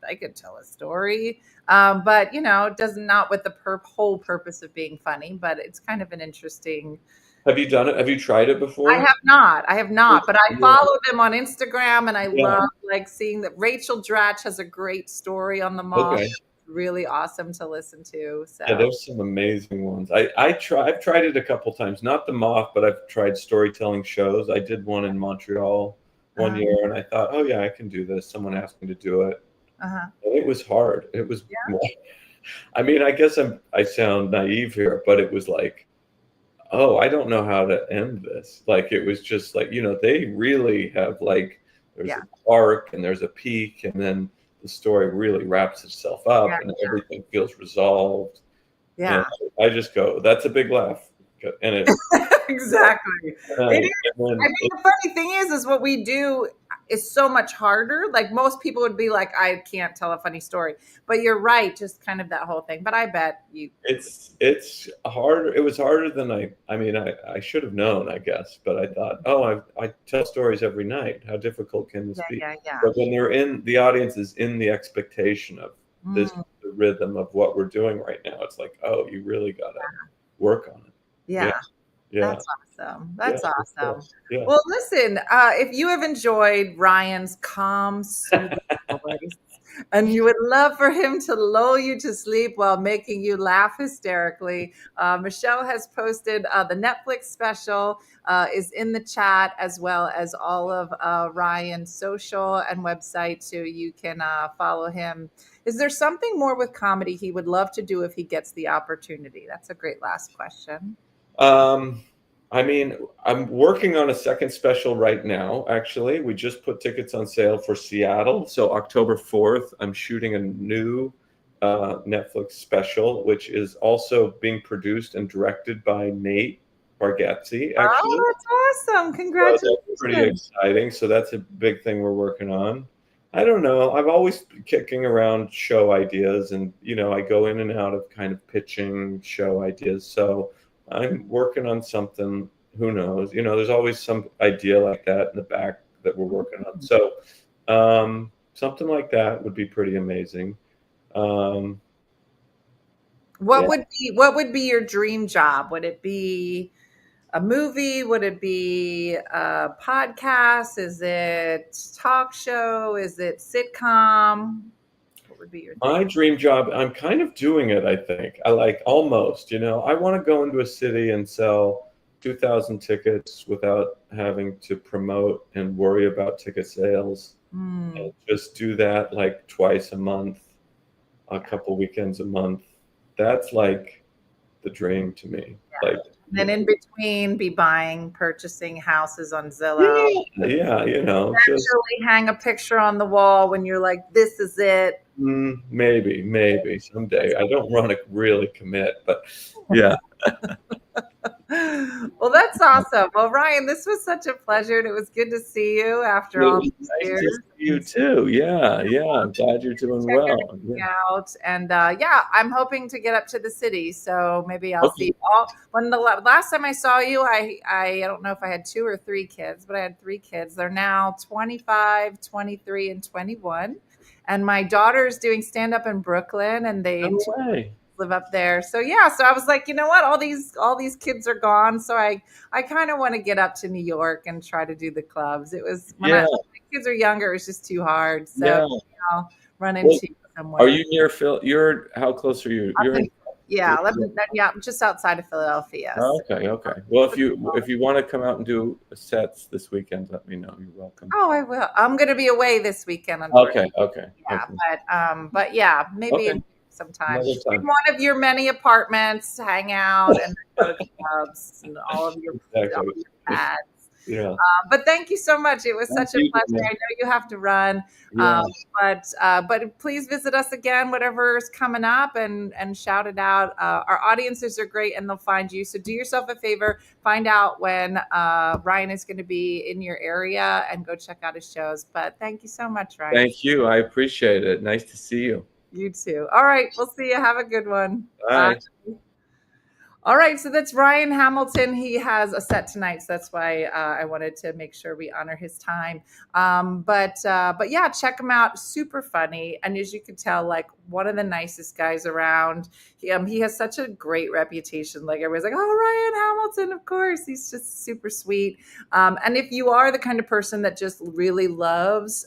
I could tell a story, but it does not with the whole purpose of being funny. But it's kind of an interesting.
Have you done it? Have you tried it before?
I have not, but I
Yeah.
follow them on Instagram, and I
Yeah.
love like seeing that Rachel Dratch has a great story on The Moth.
Okay.
Really awesome to listen to. So
Yeah, there's some amazing ones. I've tried it a couple times. Not the Moth, but I've tried storytelling shows. I did one in Montreal one year, and I thought, oh yeah, I can do this. Someone asked me to do it.
Uh-huh.
And it was hard. It was. I mean, I guess I sound naive here, but it was like, oh, I don't know how to end this. Like it was just like they really have like there's an arc and there's a peak, and then the story really wraps itself up and everything feels resolved.
Yeah.
And I just go, that's a big laugh. And it
exactly.
and
It is. I mean, the funny thing is what we do is so much harder. Like most people would be like, I can't tell a funny story. But you're right, just kind of that whole thing. But I bet you
it's harder. It was harder than I should have known, I guess. But I thought, oh, I tell stories every night. How difficult can this be?
Yeah.
But when the audience is in the expectation of this the rhythm of what we're doing right now, it's like, oh, you really gotta work on it. Yeah.
That's awesome. That's awesome.
Yeah.
Well, listen, if you have enjoyed Ryan's calm, soothing voice, and you would love for him to lull you to sleep while making you laugh hysterically, Michelle has posted the Netflix special is in the chat, as well as all of Ryan's social and website, so you can follow him. Is there something more with comedy he would love to do if he gets the opportunity? That's a great last question.
I mean, I'm working on a second special right now, actually. We just put tickets on sale for Seattle. So October 4th, I'm shooting a new Netflix special, which is also being produced and directed by Nate Bargatze, actually.
Oh, that's awesome. Congratulations.
So that's pretty exciting. So that's a big thing we're working on. I don't know. I've always been kicking around show ideas, and, I go in and out of kind of pitching show ideas. So I'm working on something. Who knows? There's always some idea like that in the back that we're working on. So something like that would be pretty amazing.
What would be your dream job? Would it be a movie? Would it be a podcast? Is it talk show? Is it sitcom? What would be your
My dream job? I'm kind of doing it, I think. I like almost, I want to go into a city and sell 2,000 tickets without having to promote and worry about ticket sales. And just do that like twice a month, a couple weekends a month. That's like the dream to me.
Yeah.
Like,
and in between, be purchasing houses on Zillow.
Yeah,
Actually hang a picture on the wall when you're like, this is it.
Maybe someday. I don't want to really commit, but yeah.
Well, that's awesome. Well, Ryan, this was such a pleasure, and it was good to see you after
It
all
was
these
nice
years.
to see you too. Yeah, yeah. I'm glad you're doing
Check
well.
everything
Yeah.
out, and yeah, I'm hoping to get up to the city, so maybe I'll see
Okay.
you all. When the last time I saw you, I don't know if I had 2 or 3 kids, but I had 3 kids. They're now 25, 23, and 21, and my daughter's doing stand up in Brooklyn, and they
No way.
live up there. So yeah, so I was like, you know what? All these kids are gone, so I kind of want to get up to New York and try to do the clubs. It was when
Yeah,
my kids are younger, it was just too hard. So
yeah.
I'll run
Well,
into you
are
somewhere.
you near Phil? How close are you? You're in.
Yeah, yeah, I'm just outside of Philadelphia.
Oh, okay, okay. Well, if you want to come out and do sets this weekend, let me know. You're welcome.
Oh, I will. I'm going to be away this weekend, unfortunately.
Okay, okay,
Yeah,
okay,
but yeah, maybe
okay.
sometime
Another
in
time.
one of your many apartments, hang out and go to clubs and all of your
Exactly.
pads.
Yeah.
But thank you so much. It was
Thank
such a
you,
pleasure.
Dana.
I know you have to run,
Yeah.
but please visit us again, whatever's coming up, and shout it out. Our audiences are great, and they'll find you. So do yourself a favor, find out when Ryan is going to be in your area, and go check out his shows. But thank you so much, Ryan.
Thank you. I appreciate it. Nice to see you.
You too. All right, we'll see you. Have a good one. Bye.
Bye.
All right, so that's Ryan Hamilton. He has a set tonight, so that's why I wanted to make sure we honor his time. But yeah, check him out. Super funny, and as you can tell, like one of the nicest guys around. He has such a great reputation. Like everybody's like, "Oh, Ryan Hamilton, of course." He's just super sweet. And if you are the kind of person that just really loves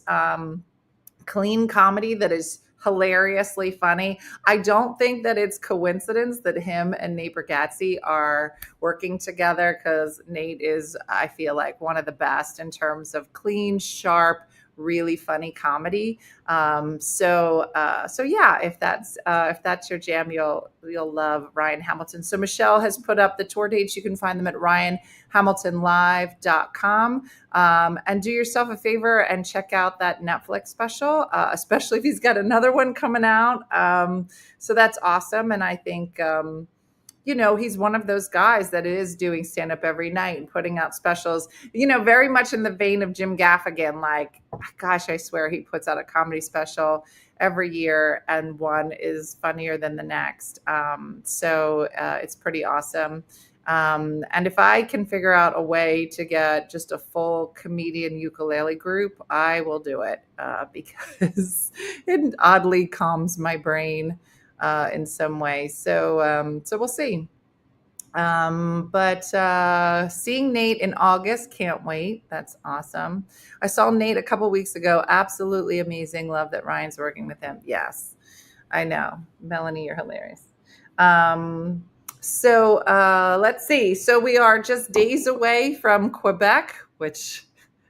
clean comedy that is hilariously funny. I don't think that it's coincidence that him and Nate Bargatze are working together, because Nate is, I feel like, one of the best in terms of clean, sharp, really funny comedy. So yeah, if that's your jam, you'll love Ryan Hamilton. So Michelle has put up the tour dates. You can find them at ryanhamiltonlive.com. And do yourself a favor and check out that Netflix special, especially if he's got another one coming out. So that's awesome. And I think, he's one of those guys that is doing stand up every night and putting out specials, very much in the vein of Jim Gaffigan. Like, gosh, I swear he puts out a comedy special every year, and one is funnier than the next. So it's pretty awesome. And if I can figure out a way to get just a full comedian ukulele group, I will do it, because it oddly calms my brain in some way. So we'll see. But seeing Nate in August, can't wait. That's awesome. I saw Nate a couple weeks ago. Absolutely amazing. Love that Ryan's working with him. Yes, I know. Melanie, you're hilarious. So let's see. So we are just days away from Quebec, which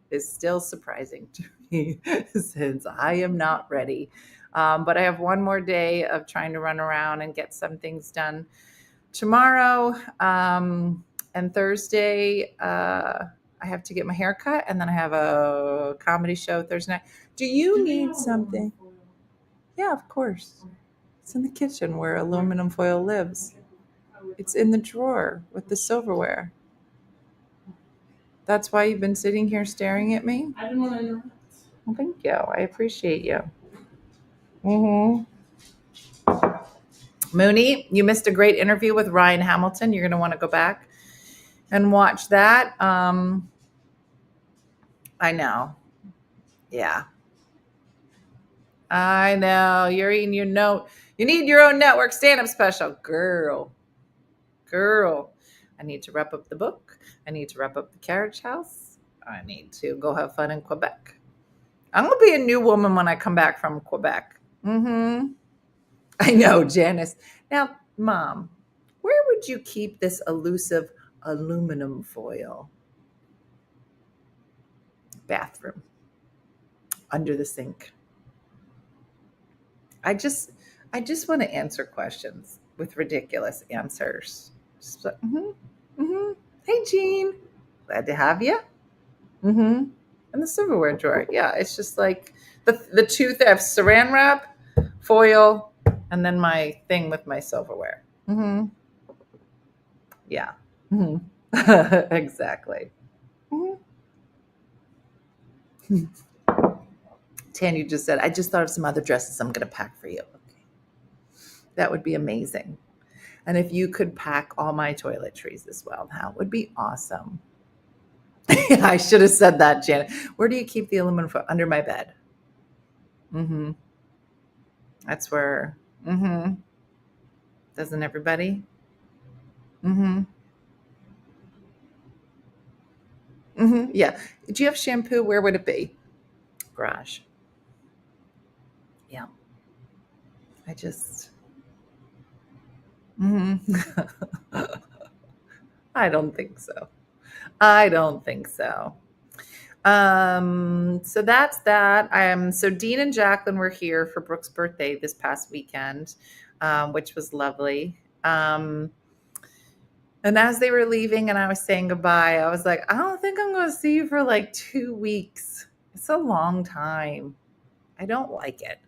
is still surprising to me since I am not ready. But I have one more day of trying to run around and get some things done tomorrow. And Thursday, I have to get my hair cut, and then I have a comedy show Thursday night. Do you need something? Yeah, of course. It's in the kitchen where aluminum foil lives. It's in the drawer with the silverware. That's why you've been sitting here staring at me?
I didn't want to interrupt.
Well, thank you. I appreciate you. Mm-hmm. Mooney, you missed a great interview with Ryan Hamilton. You're going to want to go back and watch that. I know. Yeah. I know. You're eating your note. You need your own network stand-up special. Girl. I need to wrap up the book. I need to wrap up the carriage house. I need to go have fun in Quebec. I'm going to be a new woman when I come back from Quebec. Mm-hmm. I know, Janice. Now, Mom, where would you keep this elusive aluminum foil? Bathroom. Under the sink. I just want to answer questions with ridiculous answers. Just like, Hey, Jean. Glad to have you. Mm-hmm. And the silverware drawer. Yeah, it's just like the two thefts: saran wrap, foil, and then my thing with my silverware. Mm-hmm. Yeah. Mhm. Exactly. Mhm. Tan, you just said, I just thought of some other dresses I'm going to pack for you. Okay. That would be amazing. And if you could pack all my toiletries as well, that would be awesome. I should have said that, Janet. Where do you keep the aluminum foil? Under my bed. Mm-hmm. That's where. Mm-hmm. Doesn't everybody? Mm-hmm. Mm-hmm. Yeah. Do you have shampoo? Where would it be? Garage. Yeah. I just. Mm-hmm. I don't think so. I don't think so. So that's that. So Dean and Jacqueline were here for Brooke's birthday this past weekend, which was lovely. And as they were leaving and I was saying goodbye, I was like, I don't think I'm going to see you for like 2 weeks. It's a long time. I don't like it.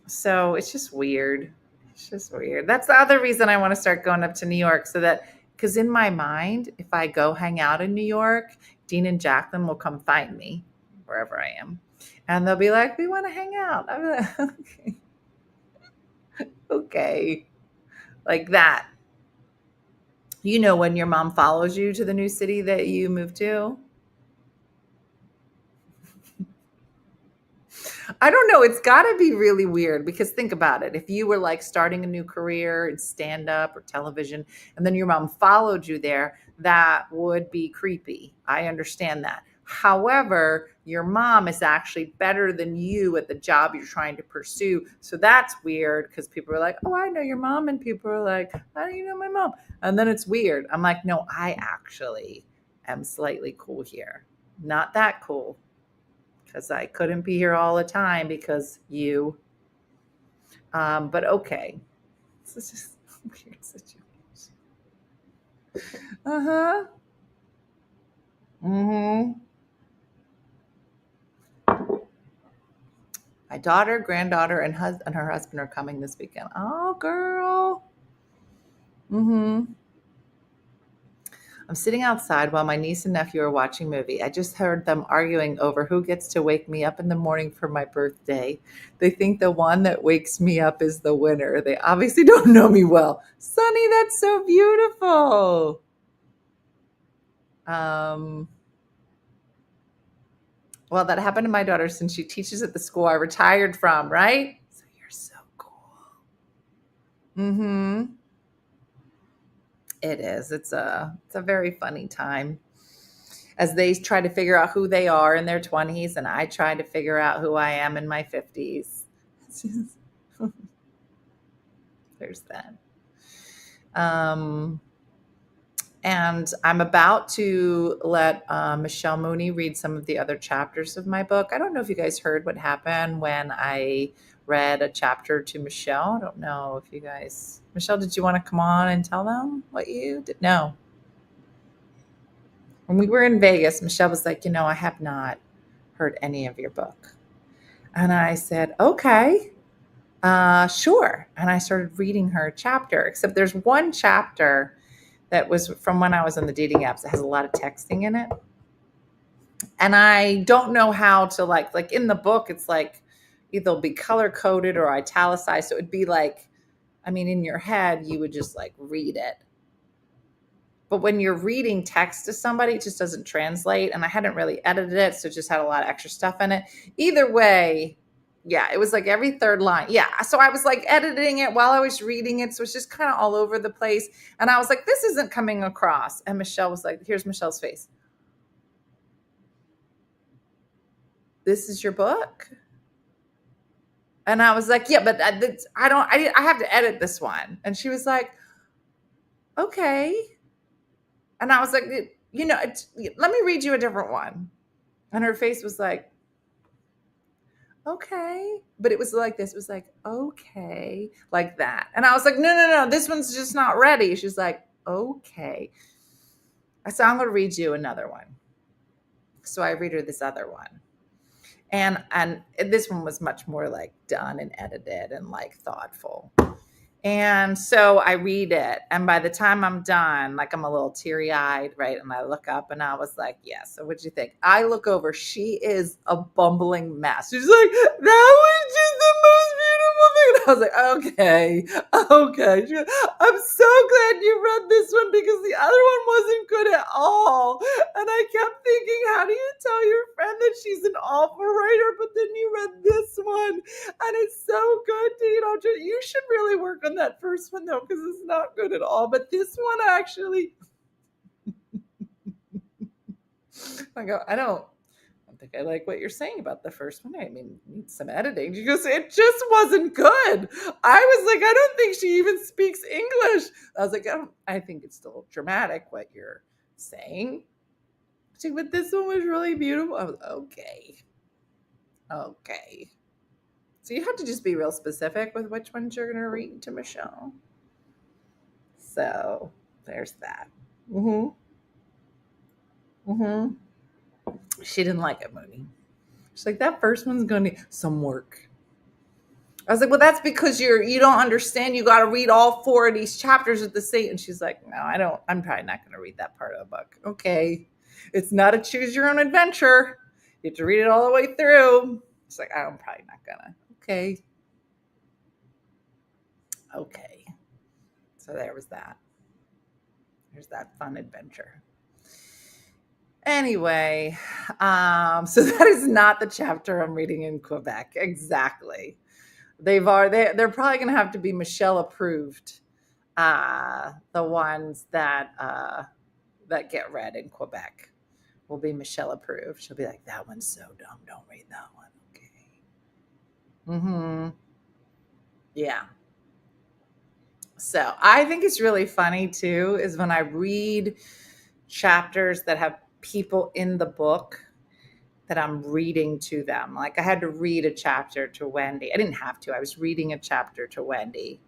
So it's just weird. It's just weird. That's the other reason I want to start going up to New York so that, because in my mind, if I go hang out in New York, Dean and Jacqueline will come find me wherever I am. And they'll be like, we want to hang out. I'm like, okay. Okay. Like that. You know, when your mom follows you to the new city that you moved to? I don't know. It's got to be really weird because think about it. If you were like starting a new career in stand up or television, and then your mom followed you there, that would be creepy. I understand that. However, your mom is actually better than you at the job you're trying to pursue. So that's weird because people are like, oh, I know your mom. And people are like, how do you know my mom? And then it's weird. I'm like, no, I actually am slightly cool here. Not that cool because I couldn't be here all the time because you. But okay, this is just a weird situation. Uh huh. Mm-hmm. My daughter, granddaughter, and her husband are coming this weekend. Oh, girl. Mm-hmm. I'm sitting outside while my niece and nephew are watching a movie. I just heard them arguing over who gets to wake me up in the morning for my birthday. They think the one that wakes me up is the winner. They obviously don't know me well. Sonny, that's so beautiful. Um, well, that happened to my daughter since she teaches at the school I retired from, right? So you're so cool. Mm-hmm. It is. It's a very funny time as they try to figure out who they are in their 20s and I try to figure out who I am in my 50s. It's just, there's that. Um, and I'm about to let Michelle Mooney read some of the other chapters of my book. I don't know if you guys heard what happened when I read a chapter to Michelle. I don't know if you guys, Michelle, did you want to come on and tell them what you did? No. When we were in Vegas, Michelle was like, I have not heard any of your book. And I said, okay, sure. And I started reading her a chapter, except there's one chapter that was from when I was on the dating apps that has a lot of texting in it. And I don't know how to like in the book, it's like either it'll be color coded or italicized. So it would be like, in your head, you would just like read it. But when you're reading text to somebody, it just doesn't translate. And I hadn't really edited it, so it just had a lot of extra stuff in it. Either way, yeah, it was like every third line. Yeah. So I was like editing it while I was reading it. So it's just kind of all over the place. And I was like, this isn't coming across. And Michelle was like, here's Michelle's face. This is your book? And I was like, yeah, but I have to edit this one. And she was like, okay. And I was like, let me read you a different one. And her face was like, okay. But it was like this. It was like, okay. Like that. And I was like, no. This one's just not ready. She's like, okay. I said, I'm going to read you another one. So I read her this other one. And this one was much more like done and edited and like thoughtful. And so I read it. And by the time I'm done, like I'm a little teary eyed, right? And I look up and I was like, yeah. So what'd you think? I look over. She is a bumbling mess. She's like, that was just the most beautiful thing. And I was like, okay. She goes, I'm so glad you read this one because the other one wasn't good at all. And I kept thinking, how do you tell your friend that she's an awful writer? But then you read this one and it's so good, Dean. You should really work on that first one though, because it's not good at all. But this one actually, I go, I don't think I like what you're saying about the first one. I mean, need some editing. She goes, it just wasn't good. I was like, I don't think she even speaks English. I was like, I think it's still dramatic what you're saying. She, but this one was really beautiful. I was okay. So you have to just be real specific with which ones you're going to read to Michelle. So there's that. She didn't like it, Mooney. She's like, that first one's going to need some work. I was like, well, that's because you don't understand. You got to read all 4 of these chapters at the same. And she's like, no, I don't. I'm probably not going to read that part of the book. Okay. It's not a choose your own adventure. You have to read it all the way through. She's like, I'm probably not going to. Okay. So there was that. There's that fun adventure. Anyway, so that is not the chapter I'm reading in Quebec. Exactly. They're probably going to have to be Michelle approved. The ones that get read in Quebec will be Michelle approved. She'll be like, that one's so dumb. Don't read that one. Okay. Yeah. So I think it's really funny too, is when I read chapters that have people in the book that I'm reading to them. Like I had to read a chapter to Wendy. I didn't have to. I was reading a chapter to Wendy.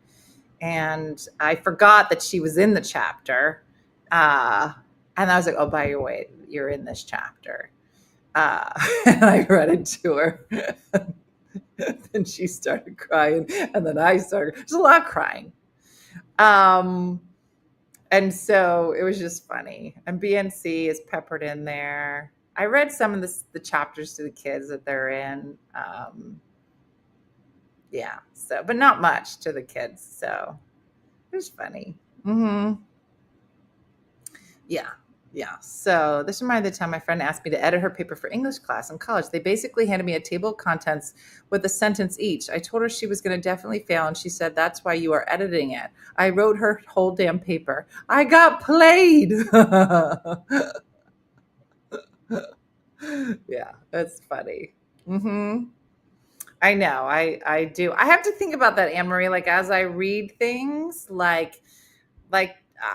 And I forgot that she was in the chapter. And I was like, oh, by your way, you're in this chapter. And I read it to her. Then she started crying. And then I started. There's a lot of crying. And so it was just funny. And BNC is peppered in there. I read some of the chapters to the kids that they're in. Yeah. So, but not much to the kids. So it was funny. Yeah. So this reminded the time my friend asked me to edit her paper for English class in college. They basically handed me a table of contents with a sentence each. I told her she was going to definitely fail, and she said, that's why you are editing it. I wrote her whole damn paper. I got played. Yeah, that's funny. I know. I do. I have to think about that, Anne Marie. Like as I read things, like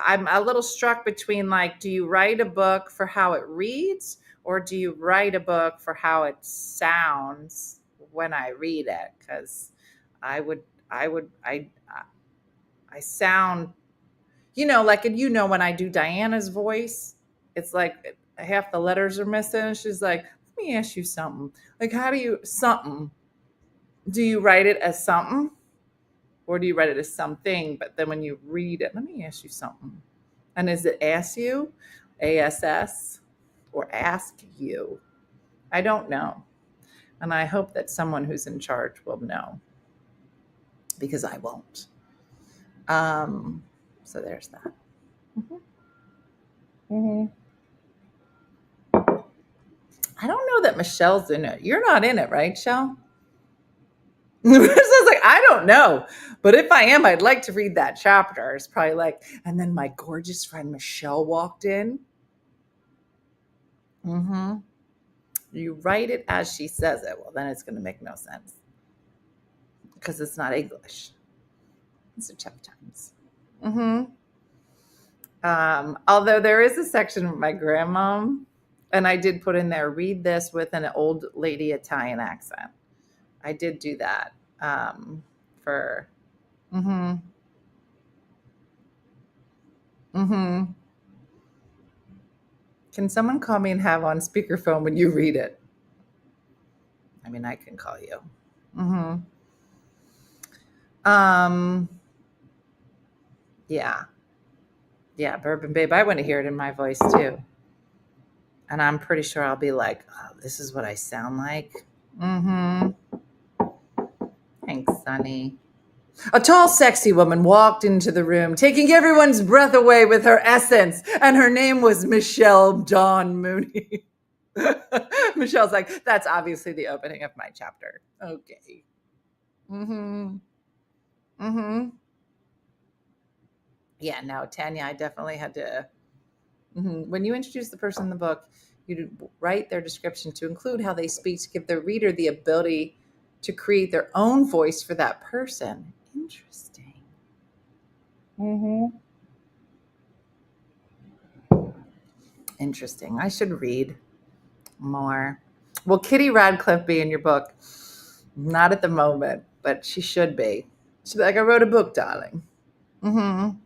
I'm a little struck between like, do you write a book for how it reads, or do you write a book for how it sounds when I read it? Because I sound, like, and when I do Diana's voice, it's like half the letters are missing. She's like, let me ask you something. Like, how do you something? Do you write it as something? Or do you write it as something? But then when you read it, let me ask you something. And is it ask you, ASS, or ask you? I don't know. And I hope that someone who's in charge will know, because I won't. So there's that. I don't know that Michelle's in it. You're not in it, right, Shell? So I was like, I don't know. But if I am, I'd like to read that chapter. It's probably like, and then my gorgeous friend Michelle walked in. You write it as she says it. Well, then it's going to make no sense, because it's not English. These are tough times. Although there is a section with my grandma, and I did put in there, read this with an old lady Italian accent. I did do that for. Can someone call me and have on speakerphone when you read it? I mean, I can call you. Yeah. Yeah, Bourbon Babe. I want to hear it in my voice too. And I'm pretty sure I'll be like, oh, this is what I sound like. Mm-hmm. Thanks, Sonny. A tall, sexy woman walked into the room, taking everyone's breath away with her essence, and her name was Michelle Dawn Mooney. Michelle's like, that's obviously the opening of my chapter. Okay. Mm-hmm. Mm-hmm. Yeah, no, Tanya, I definitely had to. When you introduce the person in the book, you write their description to include how they speak to give the reader the ability to create their own voice for that person. Interesting. Mm-hmm. Interesting. I should read more. Will Kitty Radcliffe be in your book? Not at the moment, but she should be. She'd be like, I wrote a book, darling. Mm-hmm.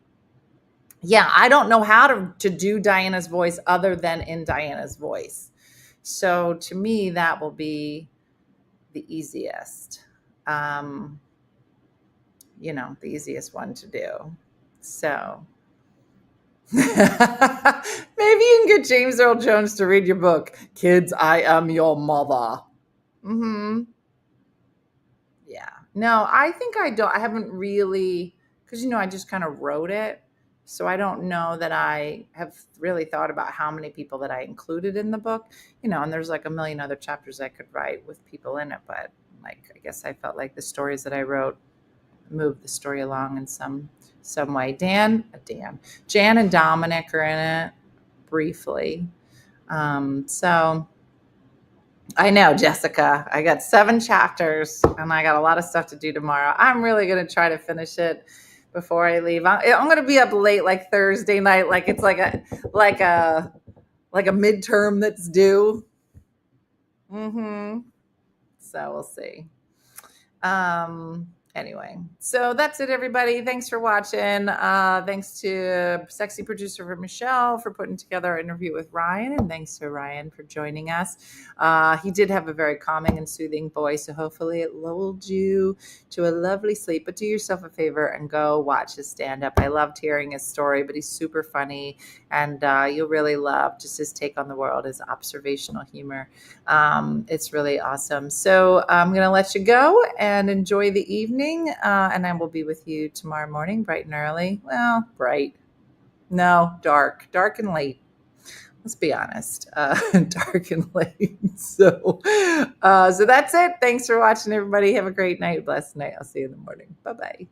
Yeah, I don't know how to do Diana's voice other than in Diana's voice. So to me, that will be the easiest. The easiest one to do. So maybe you can get James Earl Jones to read your book. Kids, I am your mother. Mm-hmm. Yeah. No, I think I don't. I haven't really, because, I just kind of wrote it. So I don't know that I have really thought about how many people that I included in the book, and there's like a million other chapters I could write with people in it. But I guess I felt like the stories that I wrote moved the story along in some way. Jan and Dominic are in it briefly. So I know, Jessica. I got 7 chapters and I got a lot of stuff to do tomorrow. I'm really going to try to finish it before I leave. I'm going to be up late, like Thursday night, like it's like a midterm that's due. So we'll see. Anyway, so that's it, everybody. Thanks for watching. Thanks to sexy producer Michelle for putting together our interview with Ryan, and thanks to Ryan for joining us. He did have a very calming and soothing voice, so hopefully it lulled you to a lovely sleep. But do yourself a favor and go watch his stand-up. I loved hearing his story, but he's super funny, and you'll really love just his take on the world, his observational humor. It's really awesome. So I'm going to let you go and enjoy the evening. And I will be with you tomorrow morning, bright and early. Well, bright. No, dark and late. Let's be honest. Dark and late. So that's it. Thanks for watching, everybody. Have a great night. Blessed night. I'll see you in the morning. Bye-bye.